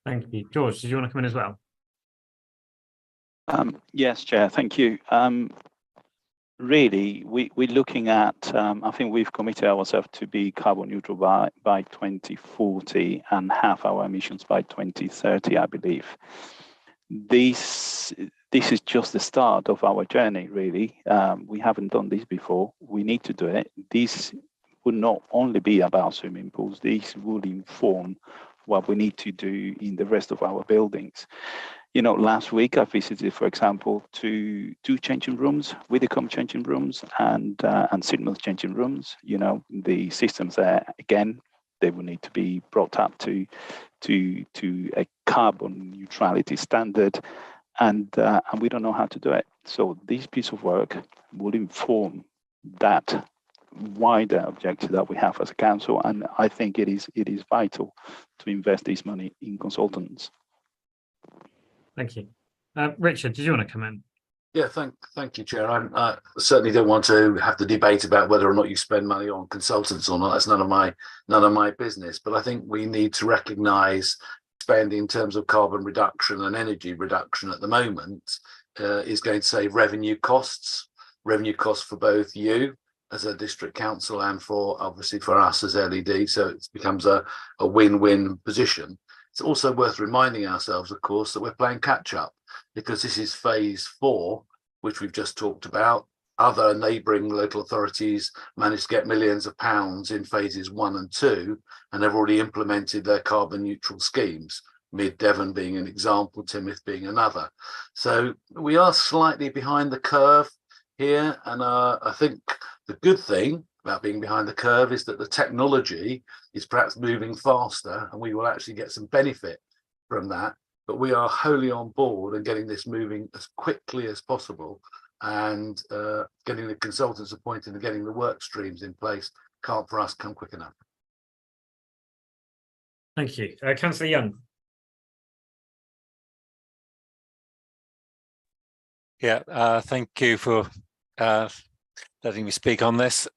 Thank you. George, did you want to come in as well? Yes, Chair, thank you. Really, we're looking at, I think we've committed ourselves to be carbon neutral by 2040 and half our emissions by 2030, I believe. This is just the start of our journey, really. We haven't done this before. We need to do it. This would not only be about swimming pools. This will inform what we need to do in the rest of our buildings. You know, last week I visited, for example, two changing rooms, Widdicombe changing rooms and Sidmouth changing rooms. You know, the systems there, again, they will need to be brought up to a carbon neutrality standard, and we don't know how to do it. So this piece of work will inform that wider objective that we have as a council, and I think it is vital to invest this money in consultants. Thank you. Richard, did you want to come in? Yeah, thank you, Chair. I certainly don't want to have the debate about whether or not you spend money on consultants or not. That's none of my business. But I think we need to recognise spend in terms of carbon reduction and energy reduction at the moment is going to save revenue costs for both you as a district council and for obviously for us as LED. So it becomes a win-win position. It's also worth reminding ourselves, of course, that we're playing catch up, because this is phase 4, which we've just talked about. Other neighbouring local authorities managed to get millions of pounds in phases 1 and 2, and have already implemented their carbon neutral schemes. Mid Devon being an example, Timoth being another. So we are slightly behind the curve here, and I think the good thing about being behind the curve is that the technology is perhaps moving faster, and we will actually get some benefit from that. But we are wholly on board and getting this moving as quickly as possible, and getting the consultants appointed and getting the work streams in place can't for us come quick enough. Thank you. Councillor Young. Yeah, thank you for letting me speak on this.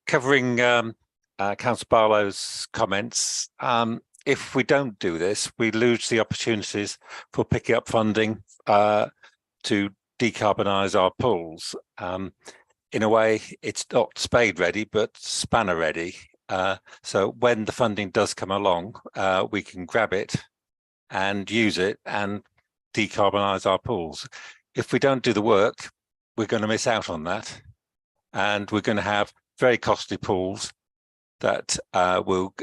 Covering Councillor Barlow's comments, if we don't do this, we lose the opportunities for picking up funding to decarbonise our pools. In a way, it's not spade ready, but spanner ready. So when the funding does come along, we can grab it and use it and decarbonise our pools. If we don't do the work, we're going to miss out on that, and we're going to have very costly pools that will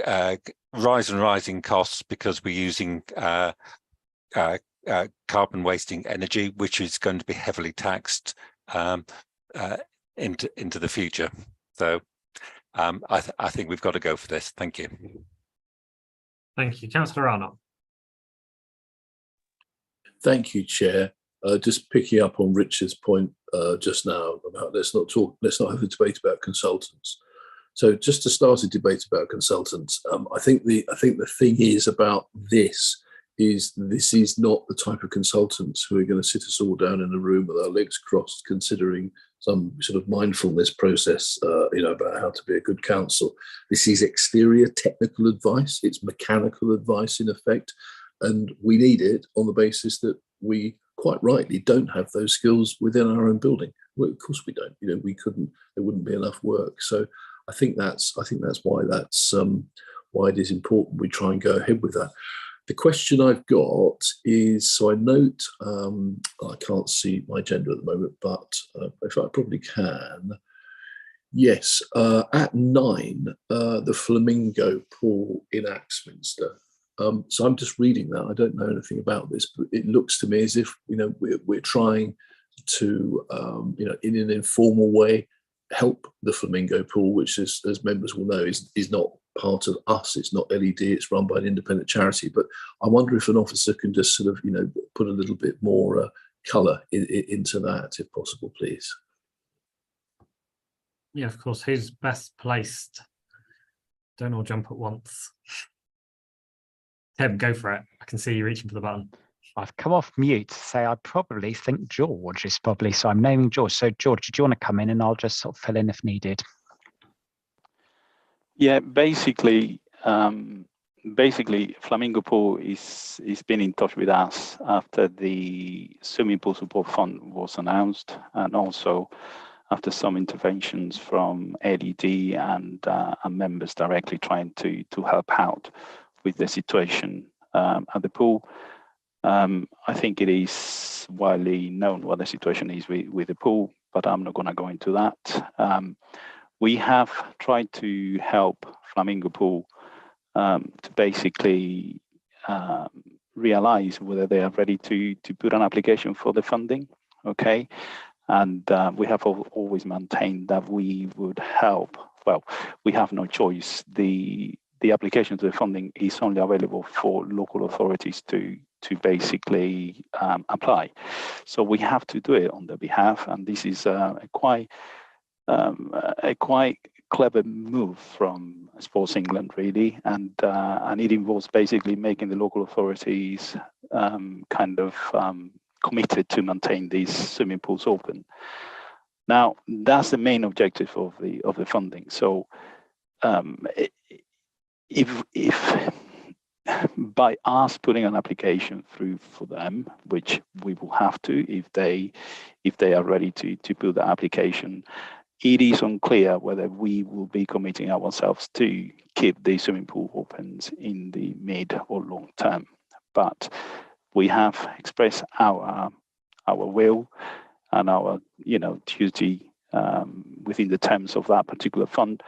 rise and rise in costs because we're using carbon wasting energy, which is going to be heavily taxed into the future. So I think we've got to go for this. Thank you. Thank you. Councillor Arnott. Thank you, Chair. Just picking up on Richard's point just now about let's not have a debate about consultants. So just to start a debate about consultants, I think the thing is about this is not the type of consultants who are going to sit us all down in a room with our legs crossed, considering some sort of mindfulness process, about how to be a good council. This is exterior technical advice. It's mechanical advice in effect, and we need it on the basis that we quite rightly don't have those skills within our own building. Well, of course we don't. We couldn't. There wouldn't be enough work. So I think that's why why it is important we try and go ahead with that. The question I've got is, so I note, I can't see my agenda at the moment, but if I probably can, yes, at 9, the Flamingo Pool in Axminster. So I'm just reading that. I don't know anything about this, but it looks to me as if we're trying to, in an informal way, help the Flamingo Pool, which, as members will know, is not part of us. It's not LED. It's run by an independent charity. But I wonder if an officer can just sort of, put a little bit more colour into that, if possible, please. Yeah, of course. Who's best placed? Don't all jump at once. Tim, go for it. I can see you reaching for the button. I've come off mute to say I probably think George is probably, so I'm naming George. So George, do you want to come in and I'll just sort of fill in if needed? Yeah, basically Flamingo Pool is been in touch with us after the Swimming Pool Support Fund was announced, and also after some interventions from LED and members directly trying to help out with the situation at the pool. I think it is widely known what the situation is with the pool, but I'm not going to go into that. We have tried to help Flamingo Pool to basically realize whether they are ready to put an application for the funding, okay? And we have always maintained that we would help. Well, we have no choice. The application to the funding is only available for local authorities to basically apply. So we have to do it on their behalf, and this is a quite clever move from Sports England, really, and it involves basically making the local authorities committed to maintain these swimming pools open. Now, that's the main objective of the funding. So, if by us putting an application through for them, which we will have to if they are ready to put the application, it is unclear whether we will be committing ourselves to keep the swimming pool open in the mid or long term. But we have expressed our will and our duty within the terms of that particular fund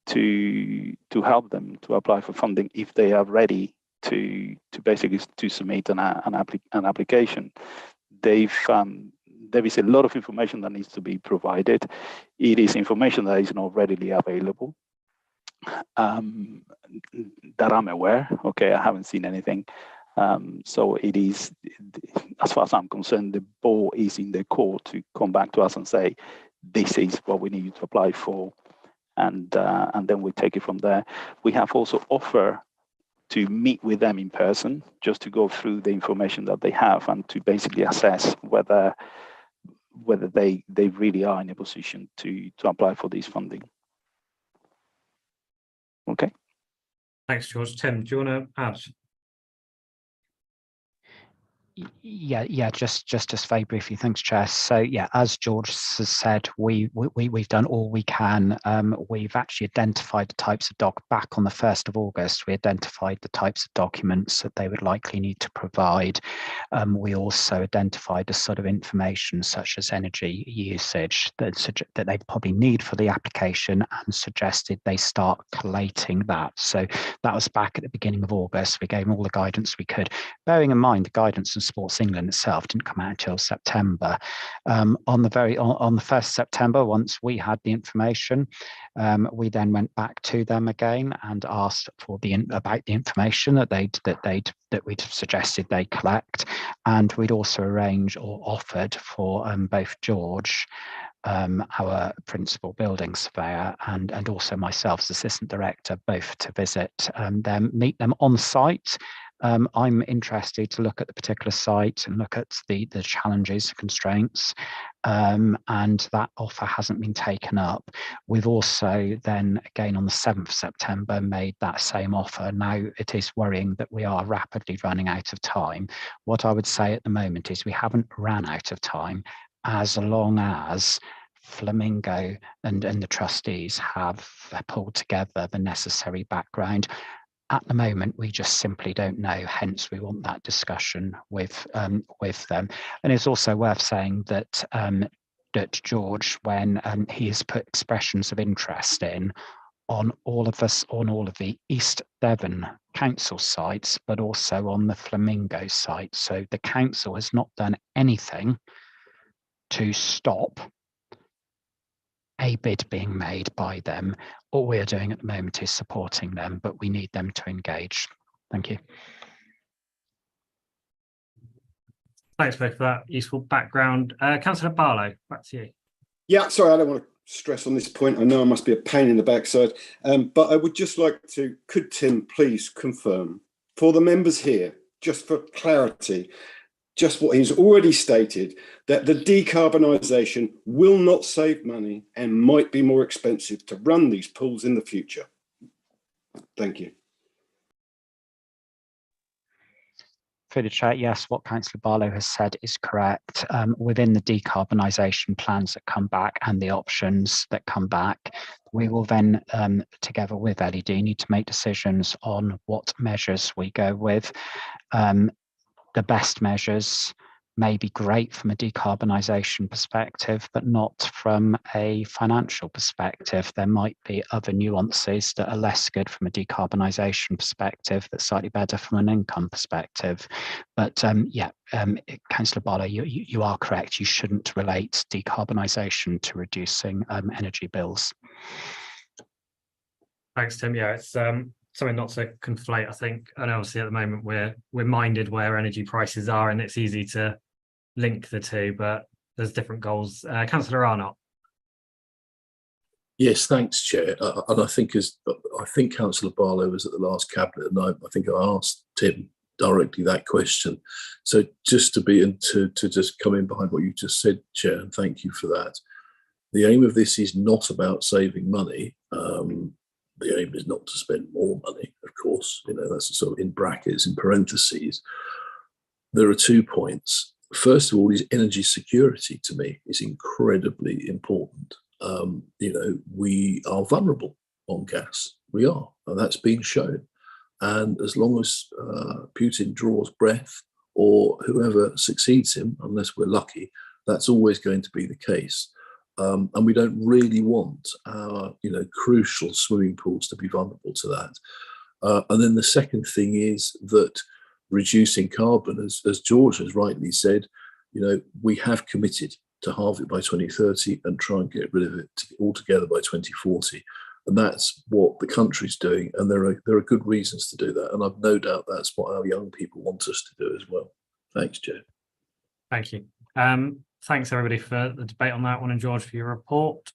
to help them to apply for funding if they are ready to basically to submit an application. There is a lot of information that needs to be provided. It is information that is not readily available, that I'm aware. Okay, I haven't seen anything. So it is, as far as I'm concerned, the ball is in the court to come back to us and say, this is what we need you to apply for, and then we take it from there. We have also offered to meet with them in person, just to go through the information that they have and to basically assess whether they really are in a position to apply for this funding. Okay. Thanks, George. Tim, do you want to add? Yeah, just very briefly. Thanks, Chair. So yeah, as George has said, we've done all we can. We've actually identified the types of back on the 1st of August. We identified the types of documents that they would likely need to provide. We also identified the sort of information such as energy usage that they probably need for the application, and suggested they start collating that. So that was back at the beginning of August. We gave them all the guidance we could, bearing in mind the guidance and Sports England itself didn't come out until September. On the 1st of September, once we had the information, we then went back to them again and asked for about the information that we'd suggested they collect, and we'd also arranged or offered for both George, our principal building surveyor, and also myself as assistant director, both to visit them, meet them on site. I'm interested to look at the particular site and look at the challenges, constraints, and that offer hasn't been taken up. We've also then, again on the 7th of September, made that same offer. Now it is worrying that we are rapidly running out of time. What I would say at the moment is we haven't ran out of time, as long as Flamingo and the trustees have pulled together the necessary background. At the moment, we just simply don't know. Hence, we want that discussion with them. And it's also worth saying that that George, when he has put expressions of interest in on all of the East Devon council sites, but also on the Flamingo site. So the council has not done anything to stop a bid being made by them. All we're doing at the moment is supporting them, but we need them to engage. Thank you. Thanks both for that useful background. Councillor Barlow, back to you. Yeah, sorry, I don't want to stress on this point. I know I must be a pain in the backside, but I would just like to, could Tim please confirm for the members here, just for clarity, just what he's already stated, that the decarbonisation will not save money and might be more expensive to run these pools in the future. Thank you. Through the chair, yes, what Councillor Barlow has said is correct. Within the decarbonisation plans that come back and the options that come back, we will then, together with LED, need to make decisions on what measures we go with. The best measures may be great from a decarbonisation perspective, but not from a financial perspective. There might be other nuances that are less good from a decarbonisation perspective, but slightly better from an income perspective. But yeah, Councillor Barlow, you are correct. You shouldn't relate decarbonisation to reducing energy bills. Thanks, Tim. Yeah, it's something not to conflate, I think. And obviously at the moment we're minded where energy prices are, and it's easy to link the two, but there's different goals. Councillor Arnott. Yes, thanks, Chair. And I think Councillor Barlow was at the last cabinet, and I think I asked Tim directly that question. So just to just come in behind what you just said, Chair, and thank you for that. The aim of this is not about saving money. The aim is not to spend more money, of course. You know, that's sort of in brackets, in parentheses. There are 2 points. First of all, is energy security to me is incredibly important. You know, we are vulnerable on gas. We are, and that's been shown. And as long as Putin draws breath, or whoever succeeds him, unless we're lucky, that's always going to be the case. And we don't really want our, crucial swimming pools to be vulnerable to that. And then the second thing is that reducing carbon, as George has rightly said, we have committed to halve it by 2030 and try and get rid of it altogether by 2040. And that's what the country's doing. And there are good reasons to do that. And I've no doubt that's what our young people want us to do as well. Thanks, Joe. Thank you. Thanks, everybody, for the debate on that one, and George, for your report.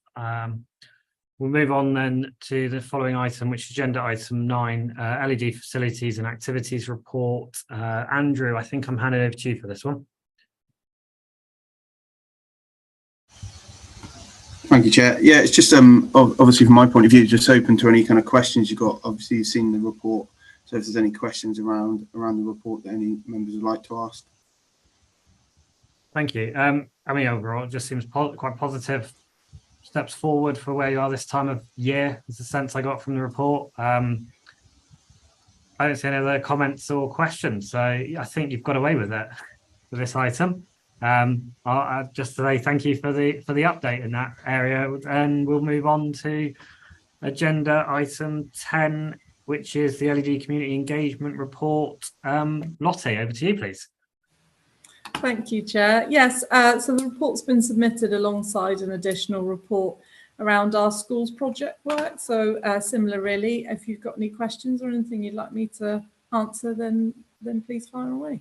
We'll move on then to the following item, which is agenda item 9, LED facilities and activities report. Andrew, I think I'm handing over to you for this one. Thank you, Chair. Yeah, it's just obviously from my point of view, just open to any kind of questions you've got. Obviously, you've seen the report, so if there's any questions around the report that any members would like to ask. Thank you. I mean, overall, it just seems quite positive steps forward for where you are this time of year, is the sense I got from the report. I don't see any other comments or questions, so I think you've got away with it for this item. I'll just say thank you for the update in that area, and we'll move on to agenda item 10, which is the LED community engagement report. Lottie, over to you, please. Thank you, Chair. Yes, so the report's been submitted alongside an additional report around our schools project work. So similar, really. If you've got any questions or anything you'd like me to answer, then please fire away.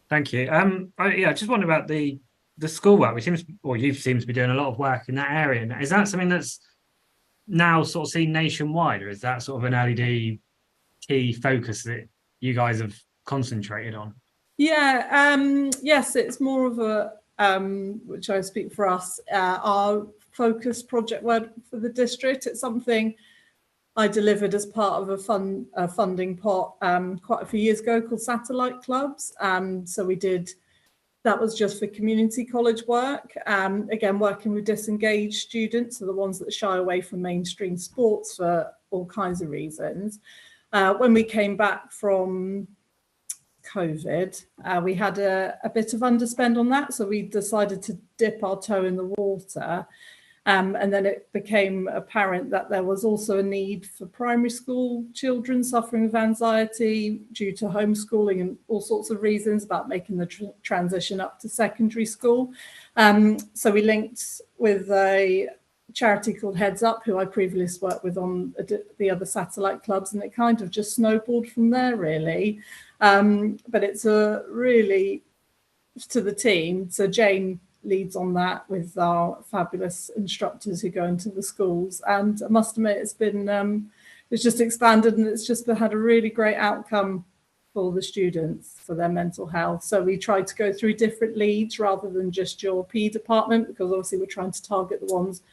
Thank you. I just wonder about the schoolwork. You seem to be doing a lot of work in that area. Is that something that's now sort of seen nationwide, or is that sort of an LED key focus that you guys have concentrated on? Yeah, yes, it's more of a, which I speak for us, our focus project work for the district. It's something I delivered as part of a funding pot quite a few years ago called Satellite Clubs. So that was just for community college work. Again, working with disengaged students, so the ones that shy away from mainstream sports for all kinds of reasons. When we came back from COVID, we had a bit of underspend on that, so we decided to dip our toe in the water, and then it became apparent that there was also a need for primary school children suffering with anxiety due to homeschooling and all sorts of reasons about making the transition up to secondary school. So we linked with a charity called Heads Up, who I previously worked with on the other satellite clubs, and it kind of just snowballed from there, really. But it's really to the team. So Jane leads on that with our fabulous instructors who go into the schools, and I must admit it's just expanded, and it's just had a really great outcome for the students, for their mental health. So we tried to go through different leads rather than just your P department, because obviously we're trying to target the ones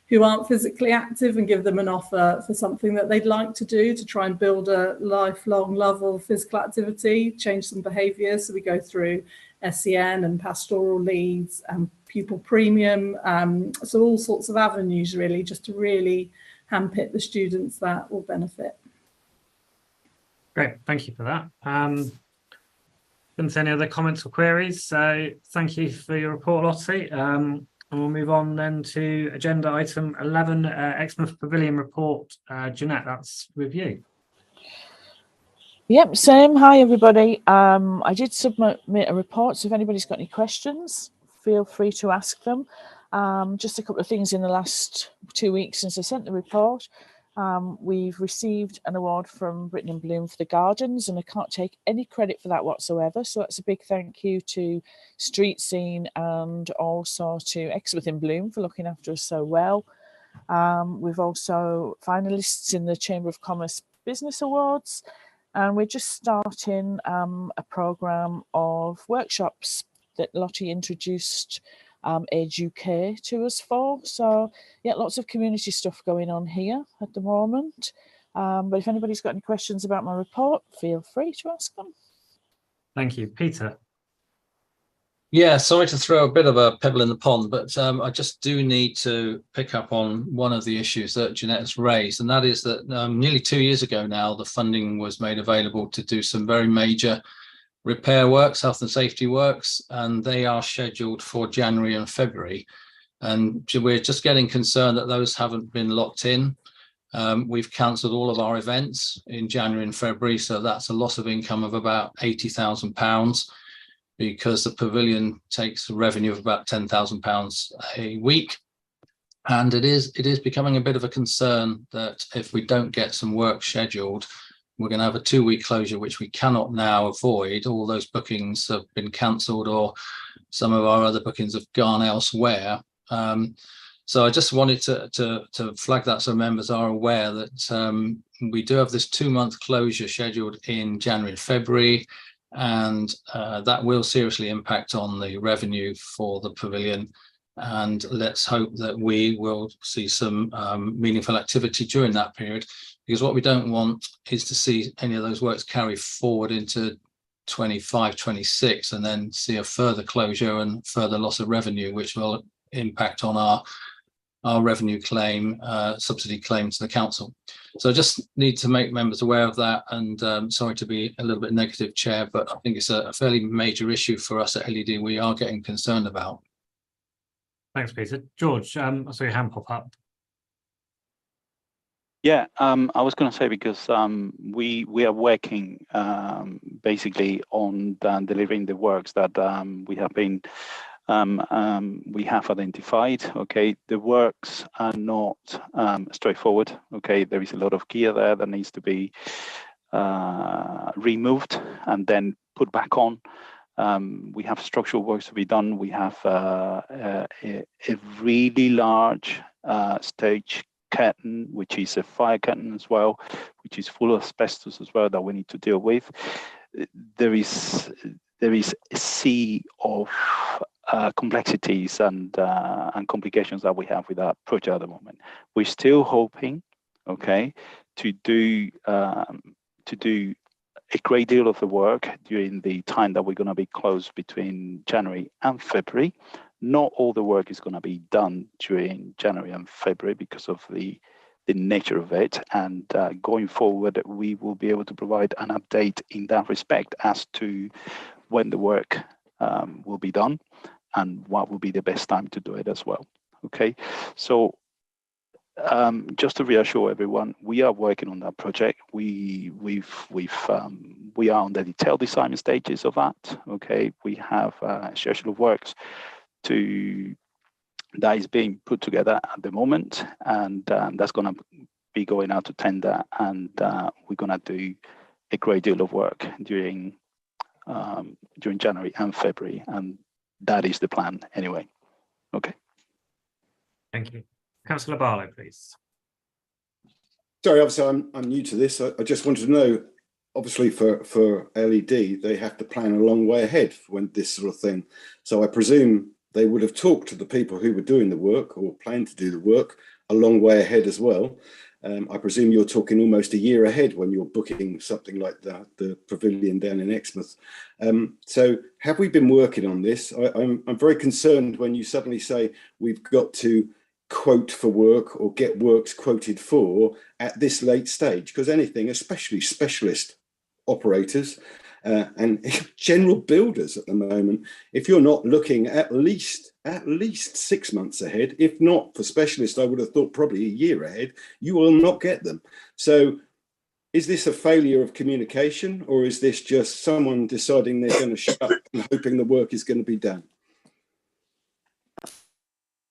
who aren't physically active and give them an offer for something that they'd like to do to try and build a lifelong love of physical activity, change some behaviours. So we go through SEN and pastoral leads and pupil premium. So all sorts of avenues, really, just to really handpick the students that will benefit. Great, thank you for that. Didn't see any other comments or queries, so thank you for your report, Lottie. And we'll move on then to agenda item 11, Exmouth Pavilion report. Jeanette, that's with you. Yep, same. Hi, everybody. I did submit a report, so if anybody's got any questions, feel free to ask them. Just a couple of things in the last 2 weeks since I sent the report. We've received an award from Britain in Bloom for the gardens, and I can't take any credit for that whatsoever. So that's a big thank you to Street Scene and also to Exmouth in Bloom for looking after us so well. We've also finalists in the Chamber of Commerce Business Awards, and we're just starting a programme of workshops that Lottie introduced Age UK to us for. So yeah, lots of community stuff going on here at the moment. But if anybody's got any questions about my report, feel free to ask them. Thank you. Peter. Yeah, sorry to throw a bit of a pebble in the pond, but I just do need to pick up on one of the issues that Jeanette has raised, and that is that nearly 2 years ago now, the funding was made available to do some very major repair works, health and safety works, and they are scheduled for January and February. And we're just getting concerned that those haven't been locked in. We've cancelled all of our events in January and February, so that's a loss of income of about £80,000. because the pavilion takes a revenue of about £10,000 a week. And it is becoming a bit of a concern that if we don't get some work scheduled, we're going to have a 2-week closure, which we cannot now avoid. All those bookings have been cancelled, or some of our other bookings have gone elsewhere. So I just wanted to flag that so members are aware that we do have this 2-month closure scheduled in January and February, and that will seriously impact on the revenue for the pavilion. And let's hope that we will see some meaningful activity during that period, because what we don't want is to see any of those works carry forward into 25, 26, and then see a further closure and further loss of revenue, which will impact on our revenue claim, subsidy claim to the council. So I just need to make members aware of that, and sorry to be a little bit negative, Chair, but I think it's a fairly major issue for us at LED we are getting concerned about. Thanks, Peter. George, I saw your hand pop up. Yeah, I was going to say, because we are working basically on delivering the works that we have identified. Okay, the works are not straightforward. Okay, there is a lot of gear there that needs to be removed and then put back on. We have structural works to be done. We have a really large stage curtain, which is a fire curtain as well, which is full of asbestos as well, that we need to deal with. There is a sea of complexities and complications that we have with that project at the moment. We're still hoping, okay, to do a great deal of the work during the time that we're going to be closed between January and February. Not all the work is going to be done during January and February because of the nature of it. And going forward, we will be able to provide an update in that respect as to when the work will be done and what will be the best time to do it as well. Okay, so just to reassure everyone, we are working on that project. We are on the detailed design stages of that. Okay, we have a schedule of works that is being put together at the moment, and that's going to be going out to tender, and we're going to do a great deal of work during January and February, and that is the plan anyway. Okay. Thank you. Councillor Barlow, please. Sorry, obviously I'm new to this. I just wanted to know, obviously for LED, they have to plan a long way ahead for when this sort of thing. So I presume they would have talked to the people who were doing the work or planned to do the work a long way ahead as well. I presume you're talking almost a year ahead when you're booking something like the pavilion down in Exmouth. So have we been working on this? I'm very concerned when you suddenly say we've got to quote for work or get works quoted for at this late stage, because anything, especially specialist operators and general builders at the moment, if you're not looking at least 6 months ahead, if not for specialists, I would have thought probably a year ahead, you will not get them. So is this a failure of communication, or is this just someone deciding they're going to shut up and hoping the work is going to be done?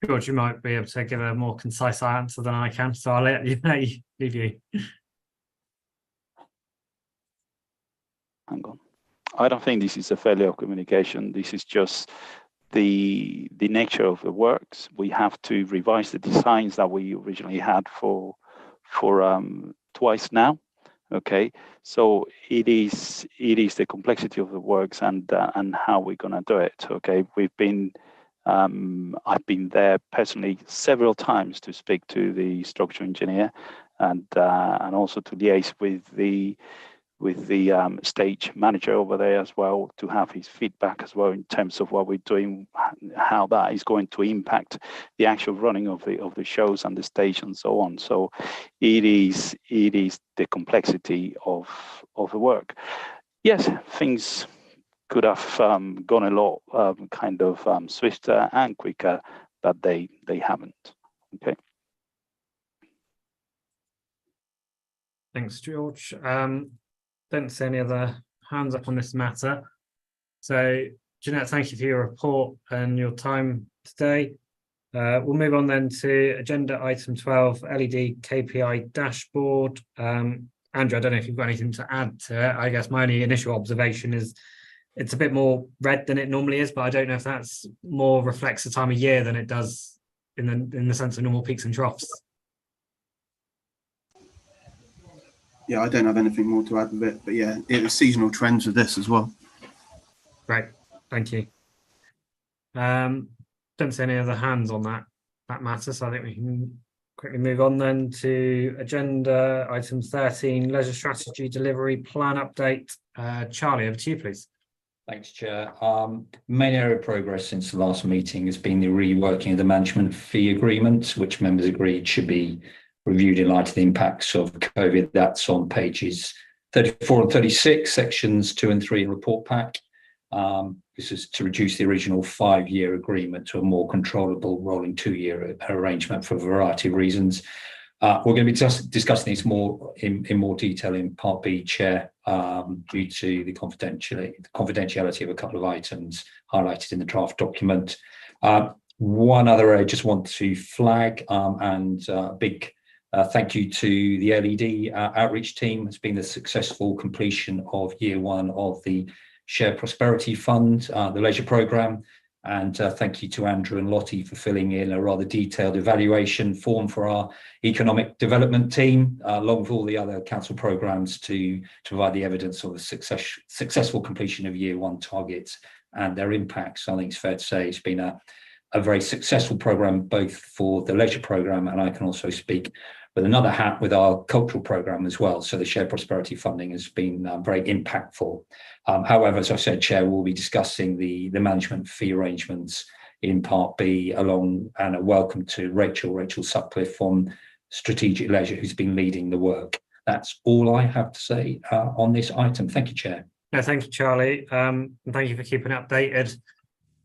George, you might be able to give a more concise answer than I can, so I'll leave you. Hang on. I don't think this is a failure of communication. This is just the nature of the works. We have to revise the designs that we originally had for twice now. Okay, so it is the complexity of the works and how we're gonna do it. Okay, I've been there personally several times to speak to the structural engineer and also to liaise with the the stage manager over there as well, to have his feedback as well in terms of what we're doing, how that is going to impact the actual running of the shows and the stage and so on. So it is the complexity of the work. Yes, things could have gone a lot swifter and quicker, but they haven't. Okay. Thanks, George. Don't see any other hands up on this matter. So, Jeanette, thank you for your report and your time today. We'll move on then to agenda item 12, LED KPI dashboard. Andrew, I don't know if you've got anything to add to it. I guess my only initial observation is it's a bit more red than it normally is, but I don't know if that's more reflects the time of year than it does in the sense of normal peaks and troughs. Yeah, I don't have anything more to add with it, but yeah, it was seasonal trends with this as well. Great, thank you. Don't see any other hands on that matter, so I think we can quickly move on then to agenda item 13, leisure strategy delivery plan update. Charlie, over to you, please. Thanks, Chair. Main area of progress since the last meeting has been the reworking of the management fee agreement, which members agreed should be reviewed in light of the impacts of COVID. That's on pages 34 and 36, sections 2 and 3 in report pack. This is to reduce the original 5-year agreement to a more controllable rolling 2-year arrangement for a variety of reasons. We're going to be discussing this more in more detail in Part B, Chair, due to the confidentiality of a couple of items highlighted in the draft document. One other I just want to flag, and big thank you to the LED outreach team. It's been a successful completion of year 1 of the Shared Prosperity Fund, the leisure programme. And thank you to Andrew and Lottie for filling in a rather detailed evaluation form for our economic development team, along with all the other council programmes to provide the evidence of the successful completion of year 1 targets and their impacts. I think it's fair to say it's been a very successful programme, both for the leisure programme, and I can also speak with another hat with our cultural programme as well. So the Shared Prosperity funding has been very impactful. However, as I said, Chair, we'll be discussing the management fee arrangements in Part B and a welcome to Rachel Sutcliffe from Strategic Leisure, who's been leading the work. That's all I have to say on this item. Thank you, Chair. No, thank you, Charlie. And thank you for keeping it updated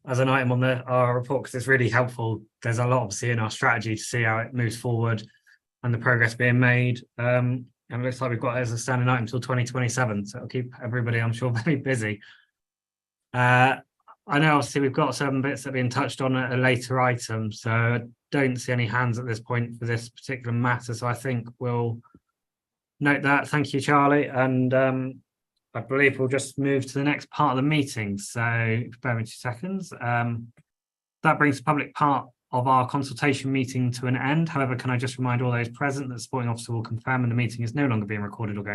as an item on our report, because it's really helpful. There's a lot obviously in our strategy to see how it moves forward and the progress being made. And it looks like we've got it as a standing item until 2027, so it'll keep everybody, I'm sure, very busy. I know obviously we've got some bits that are being touched on at a later item, so I don't see any hands at this point for this particular matter, so I think we'll note that. Thank you, Charlie, and I believe we'll just move to the next part of the meeting, so bear with me 2 seconds. That brings the public part of our consultation meeting to an end. However, can I just remind all those present that the supporting officer will confirm when the meeting is no longer being recorded or going